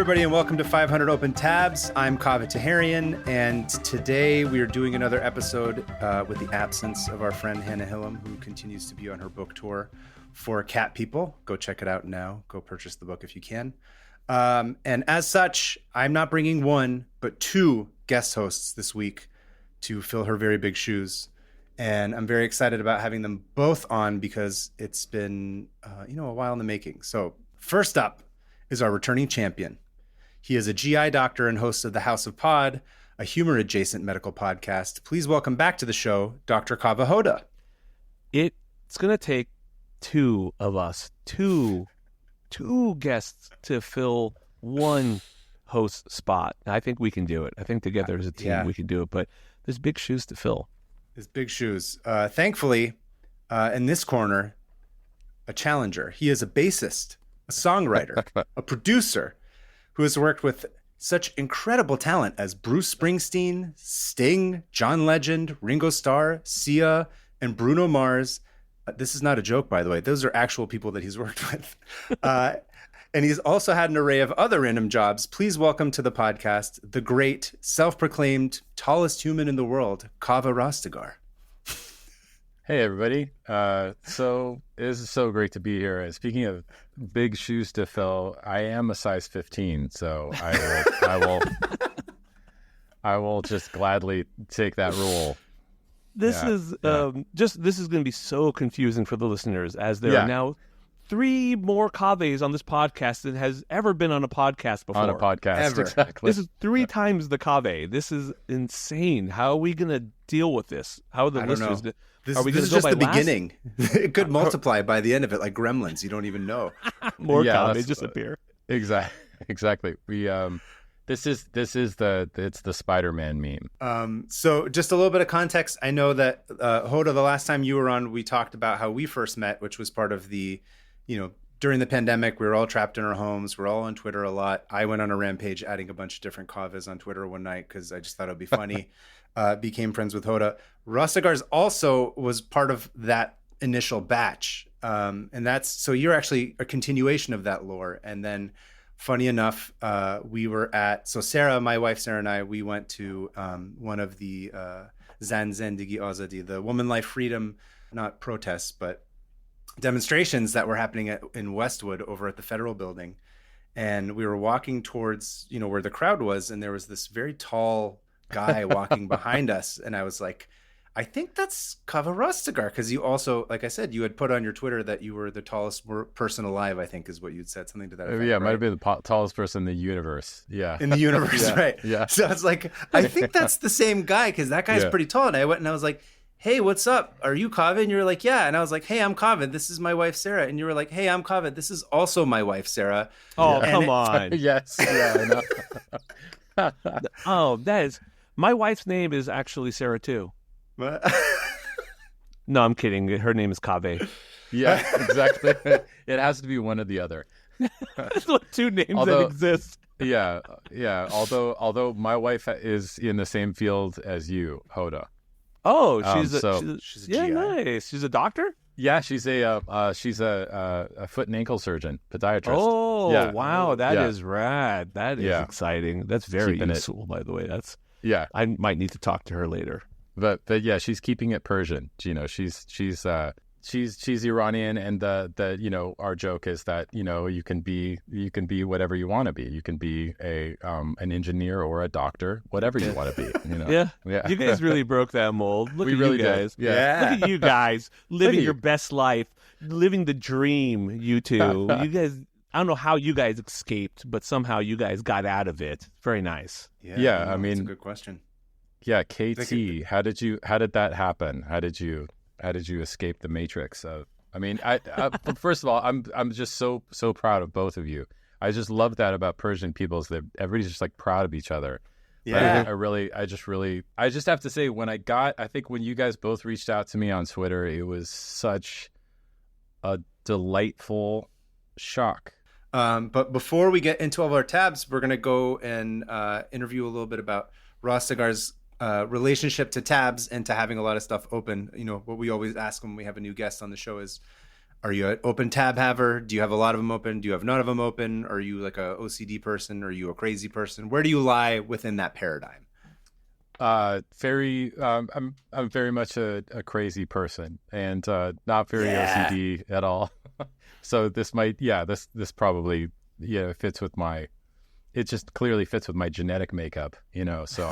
everybody, and welcome to 500 Open Tabs. I'm Kaveh Taharian, and today we are doing another episode with the absence of our friend Hannah Hillam, who continues to be on her book tour for Cat People. Go check it out now. Go purchase the book if you can. And as such, I'm not bringing one, but two guest hosts this week to fill her very big shoes. And I'm very excited about having them both on because it's been, a while in the making. So first up is our returning champion. He is a GI doctor and host of the House of Pod, a humor-adjacent medical podcast. Please welcome back to the show, Dr. Kaveh Hoda. It's going to take two of us, two guests to fill one host spot. I think we can do it. I think together as a team we can do it, but there's big shoes to fill. There's big shoes. Thankfully, in this corner, a challenger. He is a bassist, a songwriter, a producer who has worked with such incredible talent as Bruce Springsteen, Sting, John Legend, Ringo Starr, Sia, and Bruno Mars. This is not a joke, by the way. Those are actual people that he's worked with. And he's also had an array of other random jobs. Please welcome to the podcast the great, self-proclaimed tallest human in the world, Kaveh Rastegar. Hey, everybody. So it is so great to be here. And speaking of big shoes to fill, I am a size 15, so I will just gladly take that role. This is going to be so confusing for the listeners, as there are now three more Kavehs on this podcast than has ever been on a podcast before. On a podcast, ever. Exactly. This is three times the Kaveh. This is insane. How are we going to deal with this? How are the listeners? This are we is just the beginning. It could multiply by the end of it, like Gremlins. You don't even know. More Kavehs just appear. Exactly. We This is the Spider-Man meme. So just a little bit of context. I know that Hoda, the last time you were on, we talked about how we first met, which was part of the, during the pandemic, we were all trapped in our homes. We're all on Twitter a lot. I went on a rampage adding a bunch of different Kavehs on Twitter one night because I just thought it would be funny. Became friends with Hoda. Rastegar's also was part of that initial batch. And so you're actually a continuation of that lore. And then funny enough, we were so Sarah, my wife, Sarah and I, we went to one of the Zan Zendigi Azadi, the Woman Life Freedom, not protests, but demonstrations that were happening in Westwood over at the Federal Building. And we were walking towards, where the crowd was, and there was this very tall guy walking behind us. And I was like, I think that's Kaveh Rastegar, because you also, like I said, you had put on your Twitter that you were the tallest person alive, I think is what you'd said, something to that effect. Yeah, it might right? have been the tallest person in the universe. Yeah. In the universe, right. Yeah. So I was like, I think that's the same guy, because that guy's pretty tall. And I went and I was like, hey, what's up? Are you Kaveh? And you were like, yeah. And I was like, hey, I'm Kaveh. This is my wife, Sarah. And you were like, hey, I'm Kaveh. This is also my wife, Sarah. Oh, come on. Yes. Yeah, I know. Oh, my wife's name is actually Sarah too. No, I'm kidding. Her name is Kaveh. Yeah, exactly. It has to be one or the other. That's like two names that exist. Yeah. Although my wife is in the same field as you, Hoda. Oh, she's a yeah, GI. nice. She's a doctor. Yeah, she's a foot and ankle surgeon, podiatrist. Oh, yeah. Wow, that is rad. That is exciting. That's very useful, by the way. I might need to talk to her later. But yeah, she's keeping it Persian. She's Iranian, and the our joke is that you can be whatever you want to be. You can be an engineer or a doctor, whatever you want to be. Yeah. You guys really broke that mold. Look at really you guys. did. Yeah. Look at you guys living your best life, living the dream. You two, you guys. I don't know how you guys escaped, but somehow you guys got out of it. Very nice. Yeah. I mean, that's a good question. Yeah, KT, how did that happen? How did you escape the matrix? First of all, I'm just so proud of both of you. I just love that about Persian people, is that everybody's just like proud of each other. Yeah. I just have to say, I think when you guys both reached out to me on Twitter, it was such a delightful shock. But before we get into all of our tabs, we're going to go and interview a little bit about Rastegar's relationship to tabs and to having a lot of stuff open. What we always ask when we have a new guest on the show is, Are you an open tab haver? Do you have a lot of them open? Do you have none of them open? Are you like a OCD person? Are you a crazy person? Where do you lie within that paradigm? I'm very much a crazy person, and not very OCD at all. So this probably fits with my. It just clearly fits with my genetic makeup, So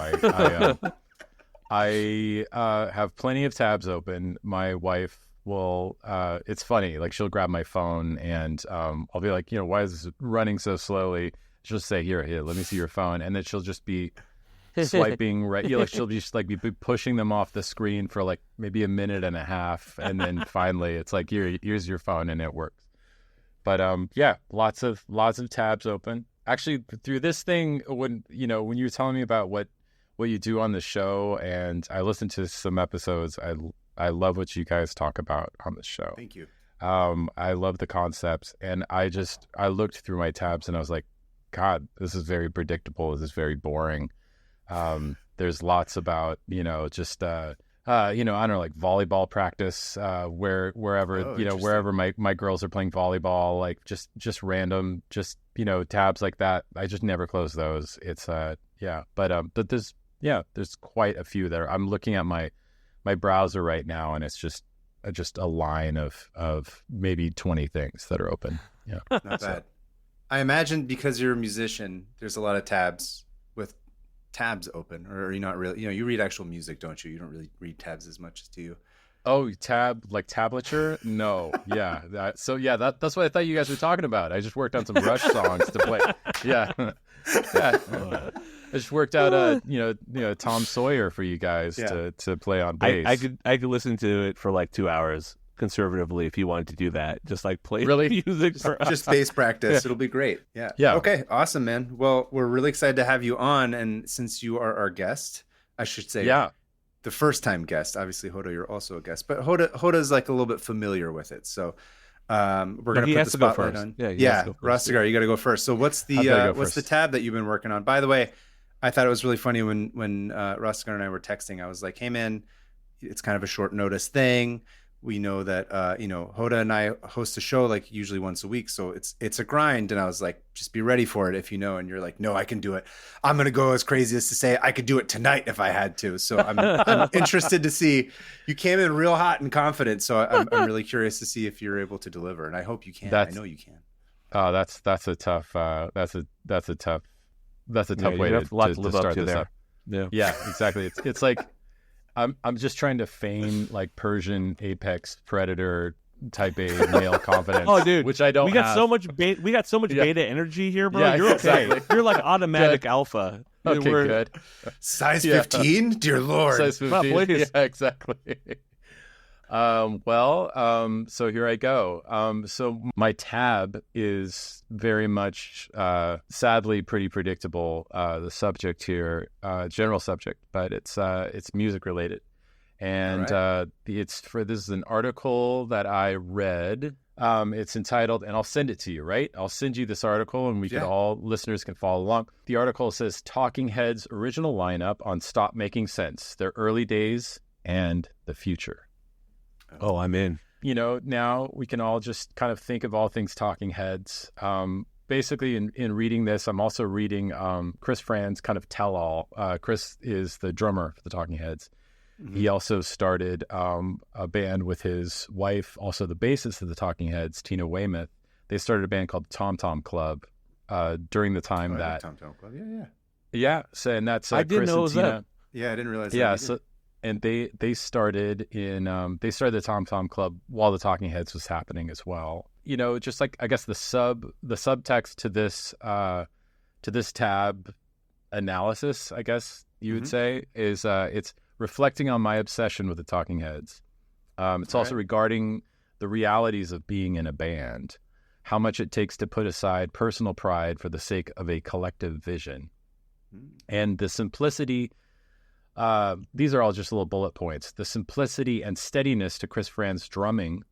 I have plenty of tabs open. My wife will. It's funny, like she'll grab my phone, and I'll be like, why is this running so slowly? She'll say, here, let me see your phone, and then she'll just be swiping right. She'll just like be pushing them off the screen for like maybe a minute and a half, and then finally it's like, here's your phone, and it works. But lots of tabs open. Actually, through this thing, when you were telling me about what you do on the show, and I listened to some episodes, I love what you guys talk about on the show. Thank you. I love the concepts, and I looked through my tabs, and I was like, God, this is very predictable. This is very boring. There's lots about, just, I don't know, like volleyball practice, wherever, wherever my girls are playing volleyball, like just random, tabs like that. I just never close those. It's, but there's quite a few there. I'm looking at my browser right now, and it's just a line of maybe 20 things that are open. Yeah. Not bad. I imagine because you're a musician, there's a lot of tabs with tabs open, or are you not really? You read actual music, don't you? You don't really read tabs as much as do you? Oh, tab, like tablature? No. Yeah. That's what I thought you guys were talking about. I just worked on some Rush songs to play. Yeah. Yeah. I just worked out Tom Sawyer for you guys to play on bass. I could listen to it for like 2 hours conservatively if you wanted to do that. Just like play music for just bass practice. It'll be great. Yeah. Yeah. Okay. Awesome, man. Well, we're really excited to have you on, and since you are our guest, I should say, the first time guest. Obviously, Hoda, you're also a guest, but Hoda's like a little bit familiar with it, so we're going to put the spotlight on. Yeah, Rostigar, you got to go first. So what's the tab that you've been working on? By the way, I thought it was really funny when Rostigar and I were texting. I was like, hey man, it's kind of a short notice thing. We know that Hoda and I host a show like usually once a week, so it's a grind. And I was like, just be ready for it if you know. And you're like, no, I can do it. I'm gonna go as crazy as to say I could do it tonight if I had to. So I'm interested to see. You came in real hot and confident, so I'm really curious to see if you're able to deliver. And I hope you can. I know you can. Oh, that's a tough tough way to start this up. Yeah, exactly. It's like. I'm just trying to feign like Persian apex predator type A male confidence. Oh, dude, which I don't. We got so much beta energy here, bro. Yeah, you're okay. Exactly. You're like automatic alpha. Okay, good. Size 15, dear Lord. Size 15. Yeah, exactly. So here I go. So my tab is very much, sadly, pretty predictable. The subject here, general subject, but it's music related, and right. This is an article that I read. It's entitled, and I'll send it to you. Right, I'll send you this article, and listeners can follow along. The article says Talking Heads' original lineup on Stop Making Sense: Their Early Days and the Future. Oh, I'm in. Now we can all just kind of think of all things Talking Heads. Basically, in reading this, I'm also reading Chris Fran's kind of tell-all. Chris is the drummer for the Talking Heads. Mm-hmm. He also started a band with his wife, also the bassist of the Talking Heads, Tina Weymouth. They started a band called Tom Tom Club during the time that... Tom Tom Club, yeah. Yeah, so, and that's I didn't Chris know and Tina. that. Yeah, I didn't realize that. Yeah, so... And they started the Tom Tom Club while the Talking Heads was happening as well. Just like I guess the subtext to this tab analysis, I guess you would say, is it's reflecting on my obsession with the Talking Heads. It's also regarding the realities of being in a band, how much it takes to put aside personal pride for the sake of a collective vision, and the simplicity. These are all just little bullet points. The simplicity and steadiness to Chris Fran's drumming,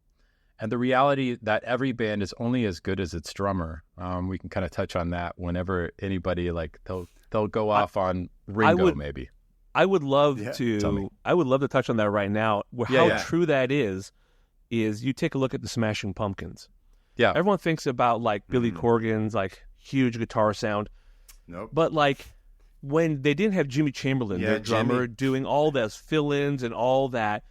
and the reality that every band is only as good as its drummer. We can kind of touch on that whenever anybody they'll go off on Ringo maybe. I would love to touch on that right now. How true that is, is you take a look at the Smashing Pumpkins. Yeah. Everyone thinks about like Billy Corgan's like huge guitar sound. Nope. But like when they didn't have Jimmy Chamberlain, their drummer, doing all those fill-ins and all that,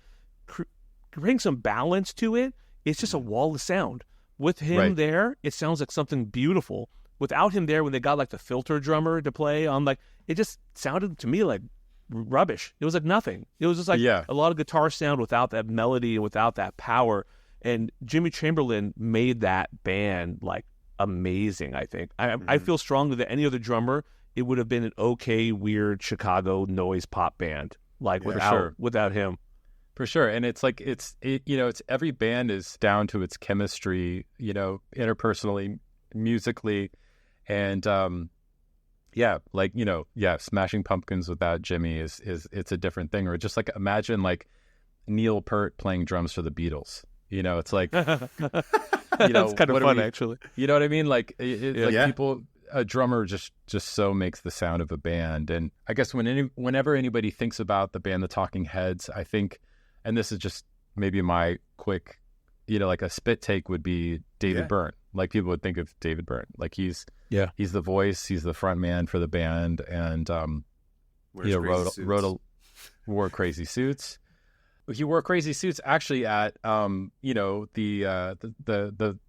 bring some balance to it, it's just a wall of sound. With him there, it sounds like something beautiful. Without him there, when they got like the filter drummer to play on, like it just sounded to me like rubbish. It was like nothing. It was just like a lot of guitar sound without that melody and without that power. And Jimmy Chamberlain made that band like amazing. I think I feel strongly that any other drummer, it would have been an okay, weird Chicago noise pop band like without him. For sure. And it's like, it's every band is down to its chemistry, interpersonally, musically. And, Smashing Pumpkins without Jimmy is it's a different thing. Or just like, imagine like Neil Peart playing drums for the Beatles. It's like, that's kind of fun, actually. You know what I mean? Like, people, a drummer just so makes the sound of a band. And I guess whenever anybody thinks about the band, the Talking Heads, I think, and this is just maybe my quick, like a spit take would be David Byrne. Like people would think of David Byrne. Like he's the voice, he's the front man for the band, and wore crazy suits. He wore crazy suits actually at the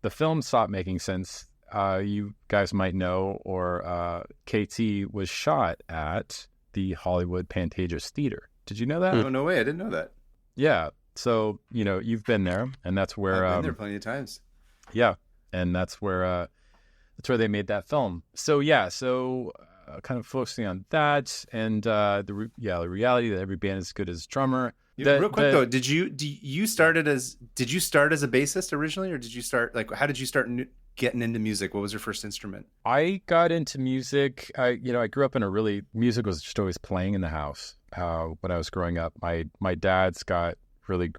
film Stop Making Sense. You guys might know, or KT was shot at the Hollywood Pantages Theater. Did you know that? Oh, no way. I didn't know that. Yeah. So, you've been there, and that's where... I've been there plenty of times. Yeah. And that's where they made that film. So, kind of focusing on that, and the reality that every band is as good as drummer. Real quick, though, did you start as a bassist originally, or did you start, like, how did you start getting into music? What was your first instrument? I got into music. I grew up in music was just always playing in the house. When I was growing up, my dad's got really,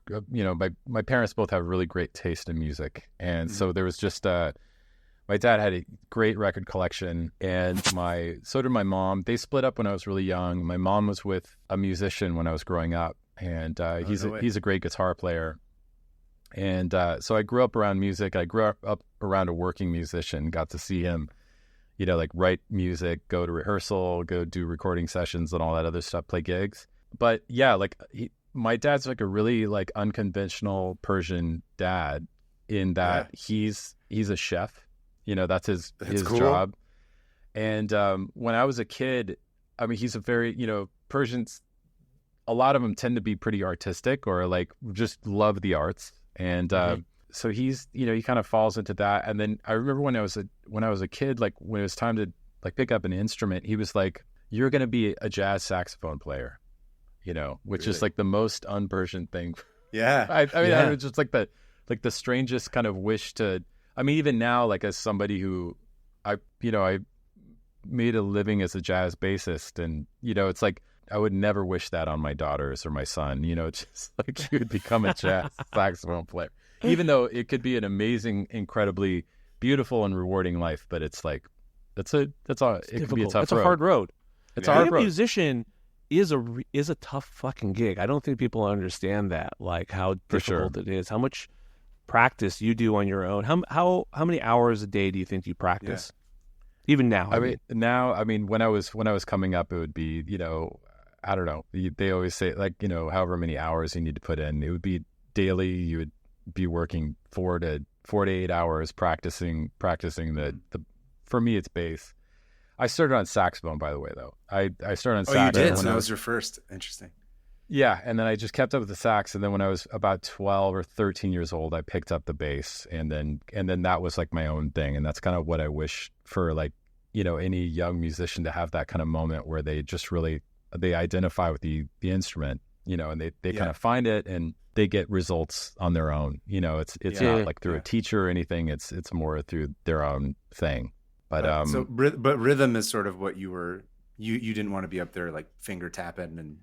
my parents both have really great taste in music. And so there was just, my dad had a great record collection, and so did my mom. They split up when I was really young. My mom was with a musician when I was growing up, and he's a great guitar player. And so I grew up around music. I grew up around a working musician, got to see him, like write music, go to rehearsal, go do recording sessions and all that other stuff, play gigs. But yeah, like my dad's like a really like unconventional Persian dad in that he's a chef. That's his cool job. And when I was a kid, I mean, he's a very, Persians, a lot of them tend to be pretty artistic or like just love the arts. And so he's, he kind of falls into that. And then I remember when I was a kid, like when it was time to like pick up an instrument, he was like, "You're going to be a jazz saxophone player," which is like the most un-Persian thing. Yeah. I mean, it was just like the strangest kind of wish to, I mean, even now, like as somebody who I made a living as a jazz bassist, and, it's like, I would never wish that on my daughters or my son, just like you would become a jazz saxophone player, even though it could be an amazing, incredibly beautiful and rewarding life. But it's like, it can be a tough road. It's a hard road. It's a hard road. Being a musician is a tough fucking gig. I don't think people understand that, like how difficult it is, how much practice you do on your own. How many hours a day do you think you practice? Yeah. Even now? I mean, when I was coming up, it would be, I don't know. They always say like, however many hours you need to put in. It would be daily. You would be working 4 to 8 hours practicing the. For me, it's bass. I started on saxophone, by the way, though. I started on saxophone. Oh, you did? So that was your first. Interesting. Yeah, and then I just kept up with the sax, and then when I was about 12 or 13 years old, I picked up the bass, and then that was like my own thing, and that's kind of what I wish for, like, any young musician to have that kind of moment where they just really they identify with the instrument, and they kind of find it and they get results on their own. It's not like through a teacher or anything. It's more through their own thing. But but rhythm is sort of what you didn't want to be up there like finger tapping and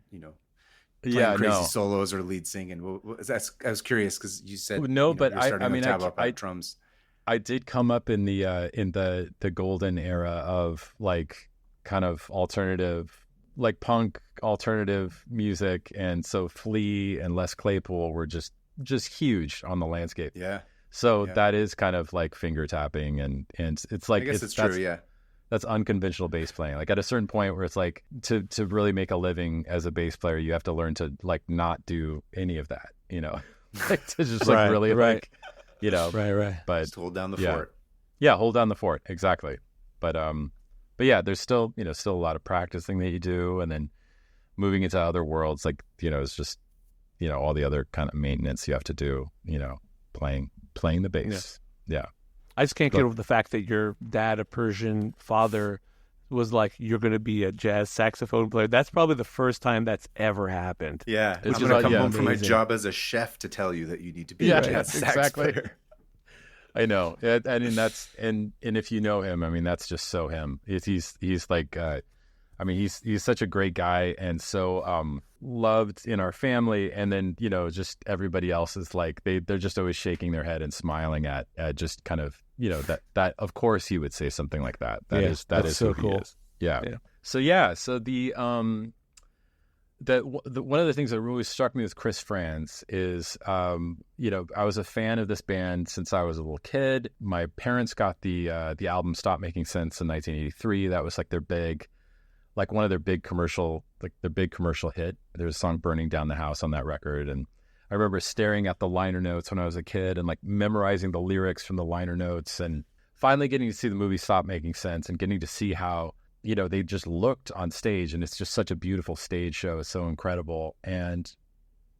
playing crazy solos or lead singing. I was curious because you said but I mean drums. I did come up in the golden era of like kind of alternative, like punk alternative music, and so Flea and Les Claypool were just just huge on the landscape. Yeah. So Yeah. that is kind of like finger tapping, and it's like I guess it's true. Yeah. that's unconventional bass playing. Like at a certain point where it's like to really make a living as a bass player, you have to learn to like not do any of that, like to just like really like, Right. But Just hold down the yeah. fort. Yeah, hold down the fort. Exactly. But yeah, there's still a lot of practicing that you do, and then moving into other worlds, like, it's just, all the other kind of maintenance you have to do, playing the bass. Yeah. I just can't get over the fact that your dad, a Persian father, was like, you're going to be a jazz saxophone player. That's probably the first time that's ever happened. Yeah. Which I'm is going to come home from my amazing. job as a chef to tell you that you need to be a jazz sax exactly. player. I know. I mean, that's, and if you know him, I mean, that's just so him. He's like, he's such a great guy, and so loved in our family. And then, just everybody else is like, they're just always shaking their head and smiling at just kind of, that of course he would say something like that. That is so who cool. he is. Yeah. So the one of the things that really struck me with Chris Frantz is, I was a fan of this band since I was a little kid. My parents got the album Stop Making Sense in 1983. That was like one of their big commercial hit. There's a song Burning Down the House on that record. And I remember staring at the liner notes when I was a kid and like memorizing the lyrics from the liner notes, and finally getting to see the movie Stop Making Sense and getting to see how, they just looked on stage, and it's just such a beautiful stage show. It's so incredible. And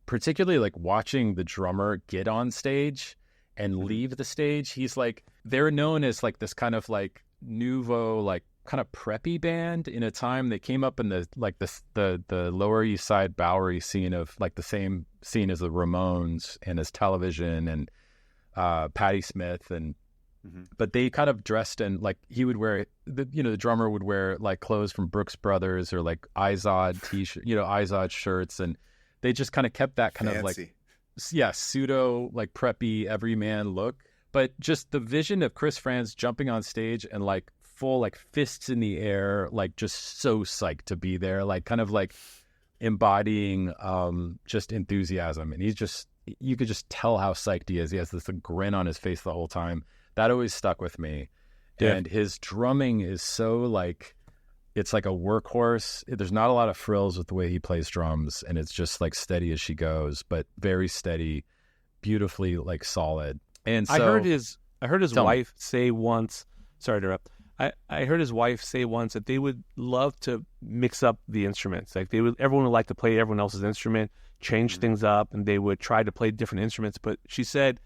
particularly like watching the drummer get on stage and leave the stage. He's like, they're known as like this kind of like nouveau, like kind of preppy band in a time that came up in the Lower East Side Bowery scene of like the same scene as the Ramones and as Television and Patti Smith, and but they kind of dressed in like, he would wear the drummer would wear like clothes from Brooks Brothers or like Izod t-shirt, Izod shirts, and they just kind of kept that kind of like pseudo like preppy everyman look. But just the vision of Chris Frantz jumping on stage and like full like fists in the air, like just so psyched to be there, like kind of like embodying just enthusiasm. And you could just tell how psyched he is. He has this grin on his face the whole time. That always stuck with me. Yeah. And his drumming is so like, it's like a workhorse. There's not a lot of frills with the way he plays drums, and it's just like steady as she goes, but very steady, beautifully like solid. And so I heard his wife say once, sorry to interrupt. I heard his wife say once that they would love to mix up the instruments. Like everyone would like to play everyone else's instrument, change things up, and they would try to play different instruments. But she said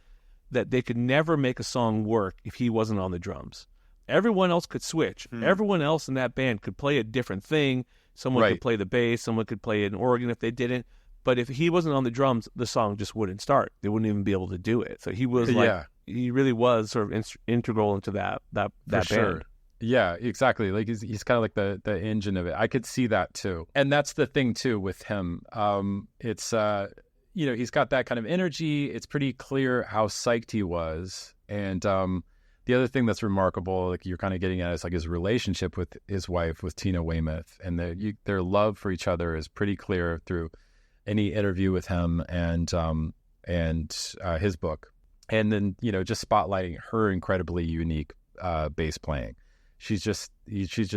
that they could never make a song work if he wasn't on the drums. Everyone else could switch. Everyone else in that band could play a different thing. Someone could play the bass, someone could play an organ if they didn't. But if he wasn't on the drums, the song just wouldn't start. They wouldn't even be able to do it. So he was like, he really was sort of integral into that band. Sure. Yeah, exactly. Like he's kind of like the engine of it. I could see that too. And that's the thing too with him. It's he's got that kind of energy. It's pretty clear how psyched he was. And the other thing that's remarkable, like you're kind of getting at, is like his relationship with his wife, with Tina Weymouth, and their love for each other is pretty clear through any interview with him and his book. And then just spotlighting her incredibly unique bass playing. She's just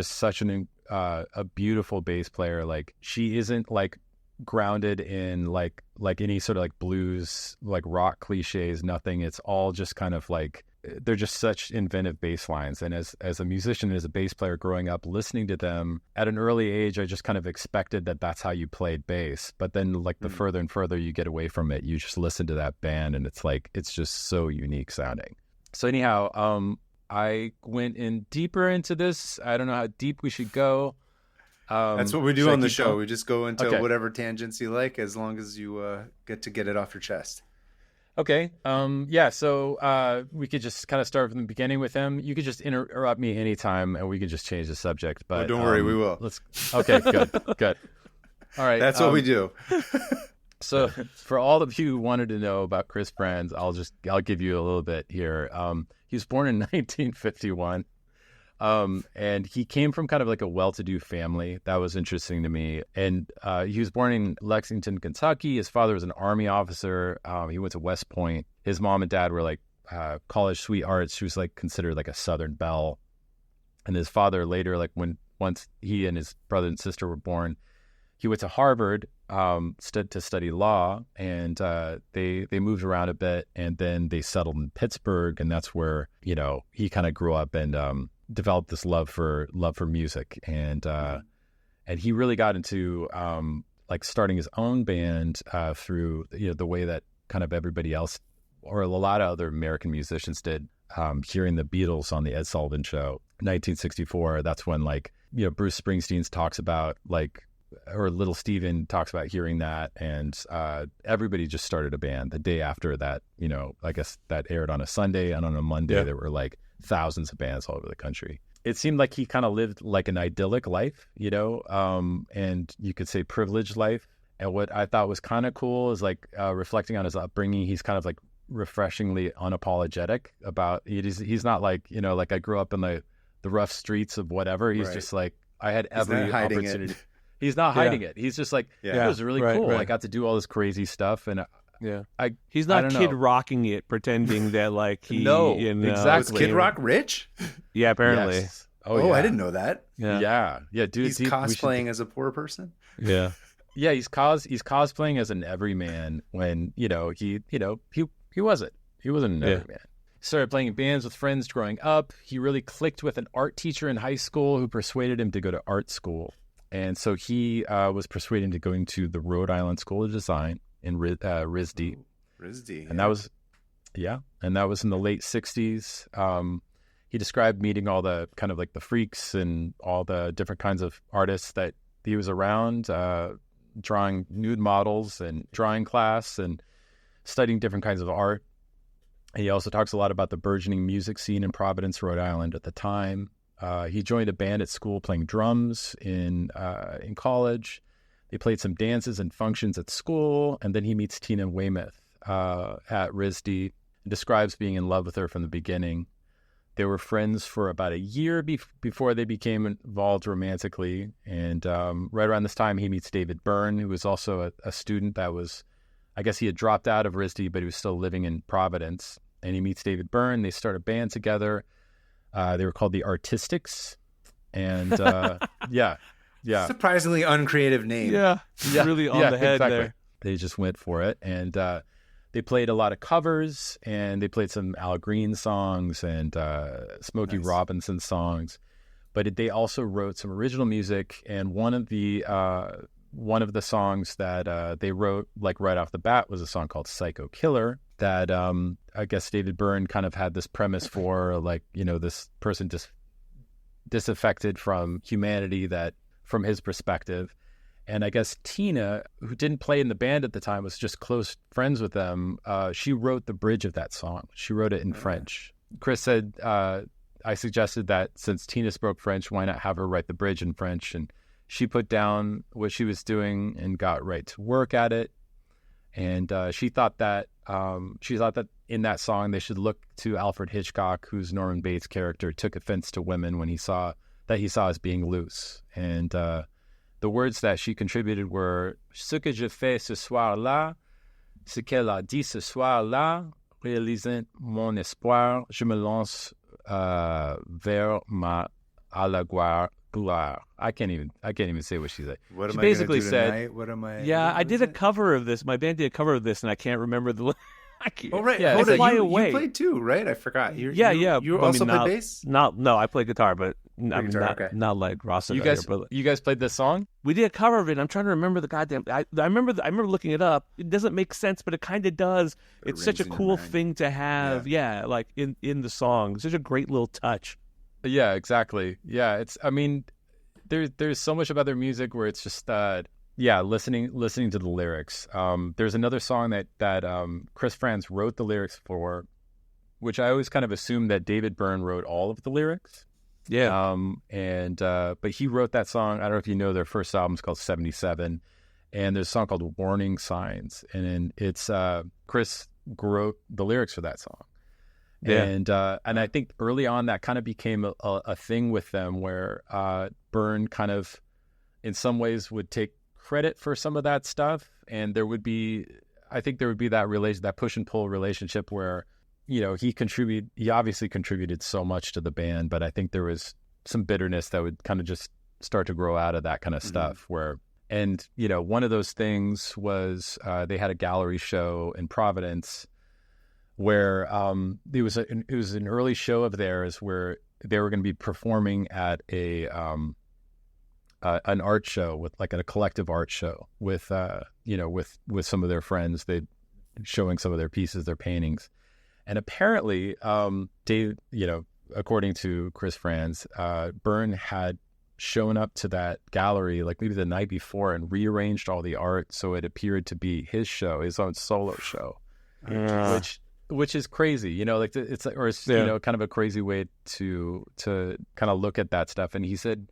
such a beautiful bass player. Like she isn't like grounded in like any sort of like blues, like rock cliches, nothing. It's all just kind of like, they're just such inventive bass lines. And as a musician, as a bass player growing up, listening to them at an early age, I just kind of expected that that's how you played bass. But then like the further and further you get away from it, you just listen to that band and it's like, it's just so unique sounding. So anyhow, I went in deeper into this. I don't know how deep we should go. That's what we do on the show. Going? We just go into whatever tangents you like, as long as you get it off your chest. Okay. So we could just kind of start from the beginning with him. You could just interrupt me anytime, and we could just change the subject. But don't worry, we will. Okay. Good. All right. That's what we do. So for all of you who wanted to know about Chris Frantz, I'll give you a little bit here. He was born in 1951. And he came from kind of like a well-to-do family. That was interesting to me. And he was born in Lexington, Kentucky. His father was an Army officer. He went to West Point. His mom and dad were like college sweethearts. She was like considered like a Southern belle. And his father later, like once he and his brother and sister were born, he went to Harvard to study law, and they moved around a bit, and then they settled in Pittsburgh, and that's where he kind of grew up and developed this love for music, and he really got into like starting his own band through the way that kind of everybody else or a lot of other American musicians did, hearing the Beatles on the Ed Sullivan Show, 1964. That's when Bruce Springsteen talks about or Little Steven talks about hearing that, and everybody just started a band the day after that. I guess that aired on a Sunday, and on a Monday there were like thousands of bands all over the country. It seemed like he kind of lived like an idyllic life, and you could say privileged life. And what I thought was kind of cool is reflecting on his upbringing. He's kind of like refreshingly unapologetic about he's not like I grew up in the rough streets of whatever. He's just like, I had every opportunity. He's not hiding it. He's just like, it was really cool. Right. I got to do all this crazy stuff, and he's not Kid Rocking it, pretending that he exactly. Was Kid Rock rich? Yeah, apparently. Yes. Oh, I didn't know that. Yeah, dude. He's cosplaying as a poor person. Yeah, yeah. He's cosplaying as an everyman when he wasn't. He wasn't an everyman. Started playing in bands with friends growing up. He really clicked with an art teacher in high school who persuaded him to go to art school. And so he was persuaded into going to the Rhode Island School of Design in RISD. RISD. And that was in the late 60s. He described meeting all the kind of like the freaks and all the different kinds of artists that he was around, drawing nude models and drawing class and studying different kinds of art. He also talks a lot about the burgeoning music scene in Providence, Rhode Island at the time. He joined a band at school playing drums in college. They played some dances and functions at school, and then he meets Tina Weymouth at RISD and describes being in love with her from the beginning. They were friends for about a year before they became involved romantically, and right around this time he meets David Byrne, who was also a student that was, I guess he had dropped out of RISD, but he was still living in Providence, and he meets David Byrne. They start a band together. They were called the Artistics, and surprisingly uncreative name. Yeah, really on the head exactly. There. They just went for it, and they played a lot of covers, and they played some Al Green songs and Smokey Robinson songs, but they also wrote some original music. And one of the songs that they wrote right off the bat was a song called "Psycho Killer." That I guess David Byrne kind of had this premise for, this person just disaffected from humanity, that from his perspective. And I guess Tina, who didn't play in the band at the time, was just close friends with them. She wrote the bridge of that song. She wrote it in French. Chris said, I suggested that since Tina spoke French, why not have her write the bridge in French? And she put down what she was doing and got right to work at it. And she thought that in that song they should look to Alfred Hitchcock, whose Norman Bates character took offense to women when he saw as being loose. And the words that she contributed were "Ce que je fais ce soir-là, ce qu'elle a dit ce soir-là, réalisant mon espoir, je me lance vers ma à la gloire." I can't even say what she said. What she am basically I gonna do said, tonight? What am I? Yeah, I did a cover of this. My band did a cover of this, and I can't remember the. Oh right, yeah, you played too, right? I forgot. You also play bass? No, I play guitar, but okay. Not like Ross. You guys played this song? We did a cover of it. I'm trying to remember the goddamn. I remember looking it up. It doesn't make sense, but it kind of does. It's such a cool thing to have. Yeah, like in the song, it's such a great little touch. Yeah, exactly. Yeah, there's so much about their music where it's just listening to the lyrics. There's another song that Chris Frantz wrote the lyrics for, which I always kind of assumed that David Byrne wrote all of the lyrics. Yeah. But he wrote that song. I don't know if you know, their first album's called 77, and there's a song called Warning Signs, and it's Chris wrote the lyrics for that song. Yeah. And I think early on that kind of became a thing with them where Byrne kind of in some ways would take credit for some of that stuff, and there would be that push and pull relationship where, you know, he obviously contributed so much to the band, but I think there was some bitterness that would kind of just start to grow out of that kind of stuff where, and, you know, one of those things was they had a gallery show in Providence where it was an early show of theirs where they were going to be performing at an art show with like a collective art show with with some of their friends. They showing some of their pieces, their paintings, and apparently Dave, you know, according to Chris Franz, Byrne had shown up to that gallery like maybe the night before and rearranged all the art so it appeared to be his show, his own solo show, which is crazy, you know, like it's you know, kind of a crazy way to kind of look at that stuff. And he said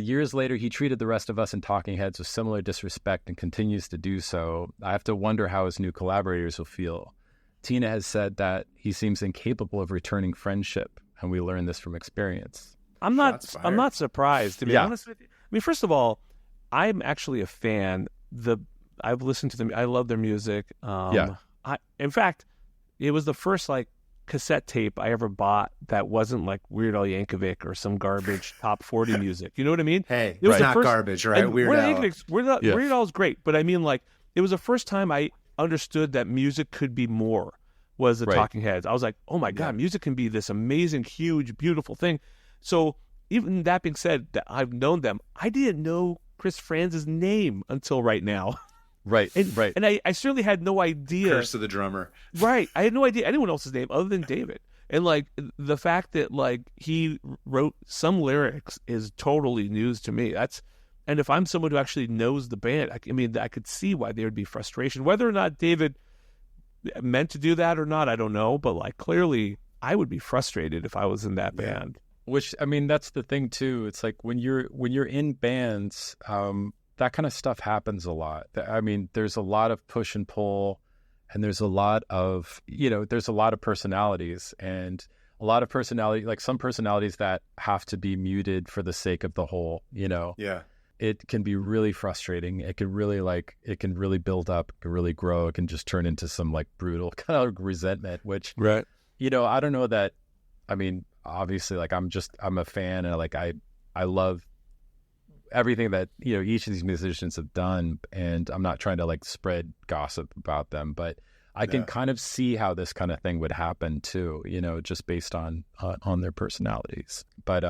years later he treated the rest of us in Talking Heads with similar disrespect and continues to do so. I have to wonder how his new collaborators will feel. Tina has said that he seems incapable of returning friendship, and we learn this from experience. I'm not surprised, to be honest with you. I mean, first of all, I'm actually a fan. I've listened to them. I love their music. In fact, it was the first like cassette tape I ever bought that wasn't like Weird Al Yankovic or some garbage top 40 music. You know what I mean? Hey, it was not garbage, right? Weird Al. Weird Al's great, but I mean, like, it was the first time I understood that music could be more. Was the Talking Heads? I was like, oh my god, music can be this amazing, huge, beautiful thing. So even that being said, that I've known them, I didn't know Chris Franz's name until right now. Right. And I certainly had no idea. Curse of the Drummer. Right. I had no idea anyone else's name other than David. And like the fact that like he wrote some lyrics is totally news to me. And if I'm someone who actually knows the band, I mean, I could see why there would be frustration. Whether or not David meant to do that or not, I don't know. But like clearly, I would be frustrated if I was in that band. Which, I mean, that's the thing too. It's like when you're in bands, that kind of stuff happens a lot. I mean, there's a lot of push and pull, and there's a lot of, you know, there's a lot of personalities, and a lot of personality, like some personalities that have to be muted for the sake of the whole, you know. Yeah. It can be really frustrating. It can really build up, it can really grow. It can just turn into some like brutal kind of resentment, which, you know, I don't know that, I mean, obviously, like I'm a fan, and like I love everything that, you know, each of these musicians have done, and I'm not trying to like spread gossip about them, but I can kind of see how this kind of thing would happen too, you know, just based on their personalities. But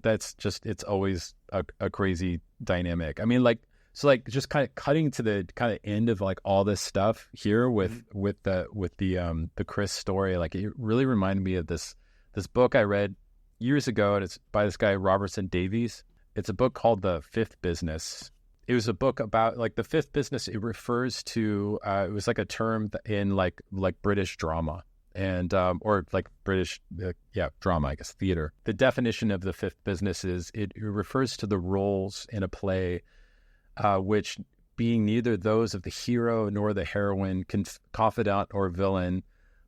that's just, it's always a crazy dynamic. I mean, like, so like just kind of cutting to the kind of end of like all this stuff here with the Chris story, like it really reminded me of this book I read years ago, and it's by this guy Robertson Davies. It's a book called The Fifth Business. It was a book about like the fifth business. It refers to it was like a term in like British drama and or like British drama, I guess, theater. The definition of the fifth business is it refers to the roles in a play which, being neither those of the hero nor the heroine, confidant or villain,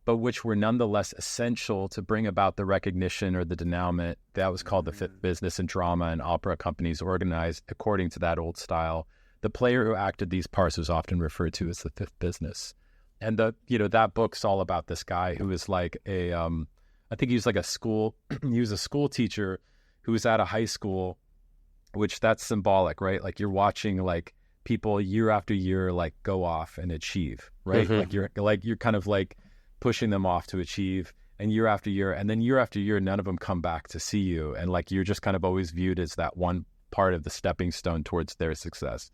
but which were nonetheless essential to bring about the recognition or the denouement. That was called the fifth business in drama, and opera companies organized according to that old style. The player who acted these parts was often referred to as the fifth business. And that book's all about this guy who was like I think he was like he was a school teacher who was at a high school, which that's symbolic, right? Like you're watching like people year after year like go off and achieve, right? Like you're kind of like pushing them off to achieve, and year after year, and then year after year, none of them come back to see you, and like you're just kind of always viewed as that one part of the stepping stone towards their success.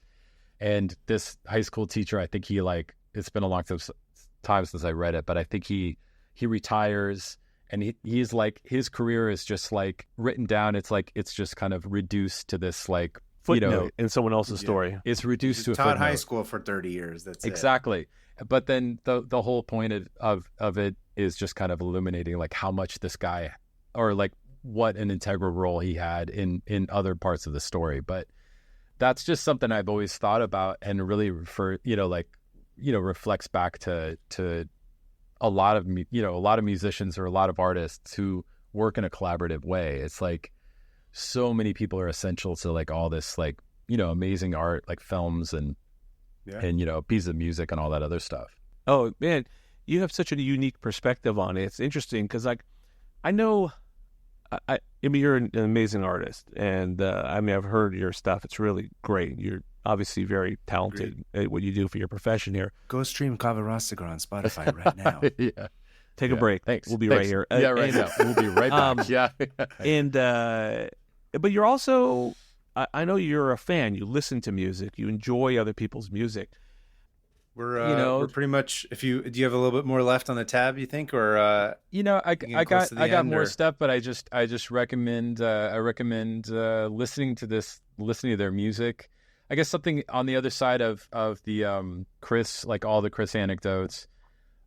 And this high school teacher, I think he like, it's been a long time since I read it, but I think he retires, and he's like, his career is just like written down. It's like it's just kind of reduced to this like footnote, you know, in someone else's story. It's reduced to a taught footnote. high school for 30 years. That's exactly. But then the whole point of it is just kind of illuminating like how much this guy, or like what an integral role he had in other parts of the story. But that's just something I've always thought about, and really reflects back to a lot of musicians or a lot of artists who work in a collaborative way. It's like so many people are essential to like all this like, amazing art, like films and pieces of music and all that other stuff. Oh man, you have such a unique perspective on it. It's interesting because like I know, I mean, you're an amazing artist, and I mean, I've heard your stuff. It's really great. You're obviously very talented at what you do for your profession here. Go stream Kava Rostigar on Spotify right now. Yeah. Take a break. Thanks. We'll be right here. Yeah, right now. We'll be right back. Yeah. And but you're also, I know you're a fan. You listen to music. You enjoy other people's music. We're pretty much. Do you have a little bit more left on the tab? You think, or I got more or... stuff, but I just recommend listening to their music. I guess something on the other side of the Chris, like all the Chris anecdotes.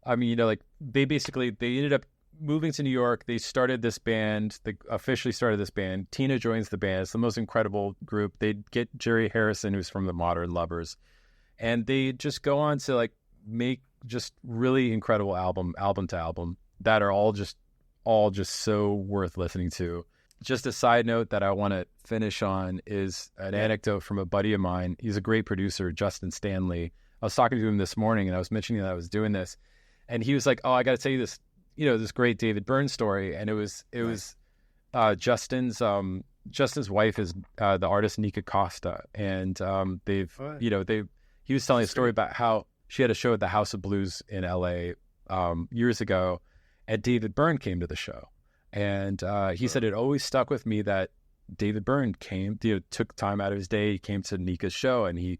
I mean, like they ended up moving to New York. They started this band. They officially started this band. Tina joins the band. It's the most incredible group. They get Jerry Harrison, who's from the Modern Lovers. And they just go on to like make just really incredible album to album that are all just so worth listening to. Just a side note that I want to finish on is an anecdote from a buddy of mine. He's a great producer, Justin Stanley. I was talking to him this morning and I was mentioning that I was doing this, and he was like, "Oh, I got to tell you this, this great David Byrne story." And it was Justin's wife is the artist Nika Costa, and he was telling a story about how she had a show at the House of Blues in LA years ago, and David Byrne came to the show. And he said it always stuck with me that David Byrne took time out of his day. He came to Nika's show, and he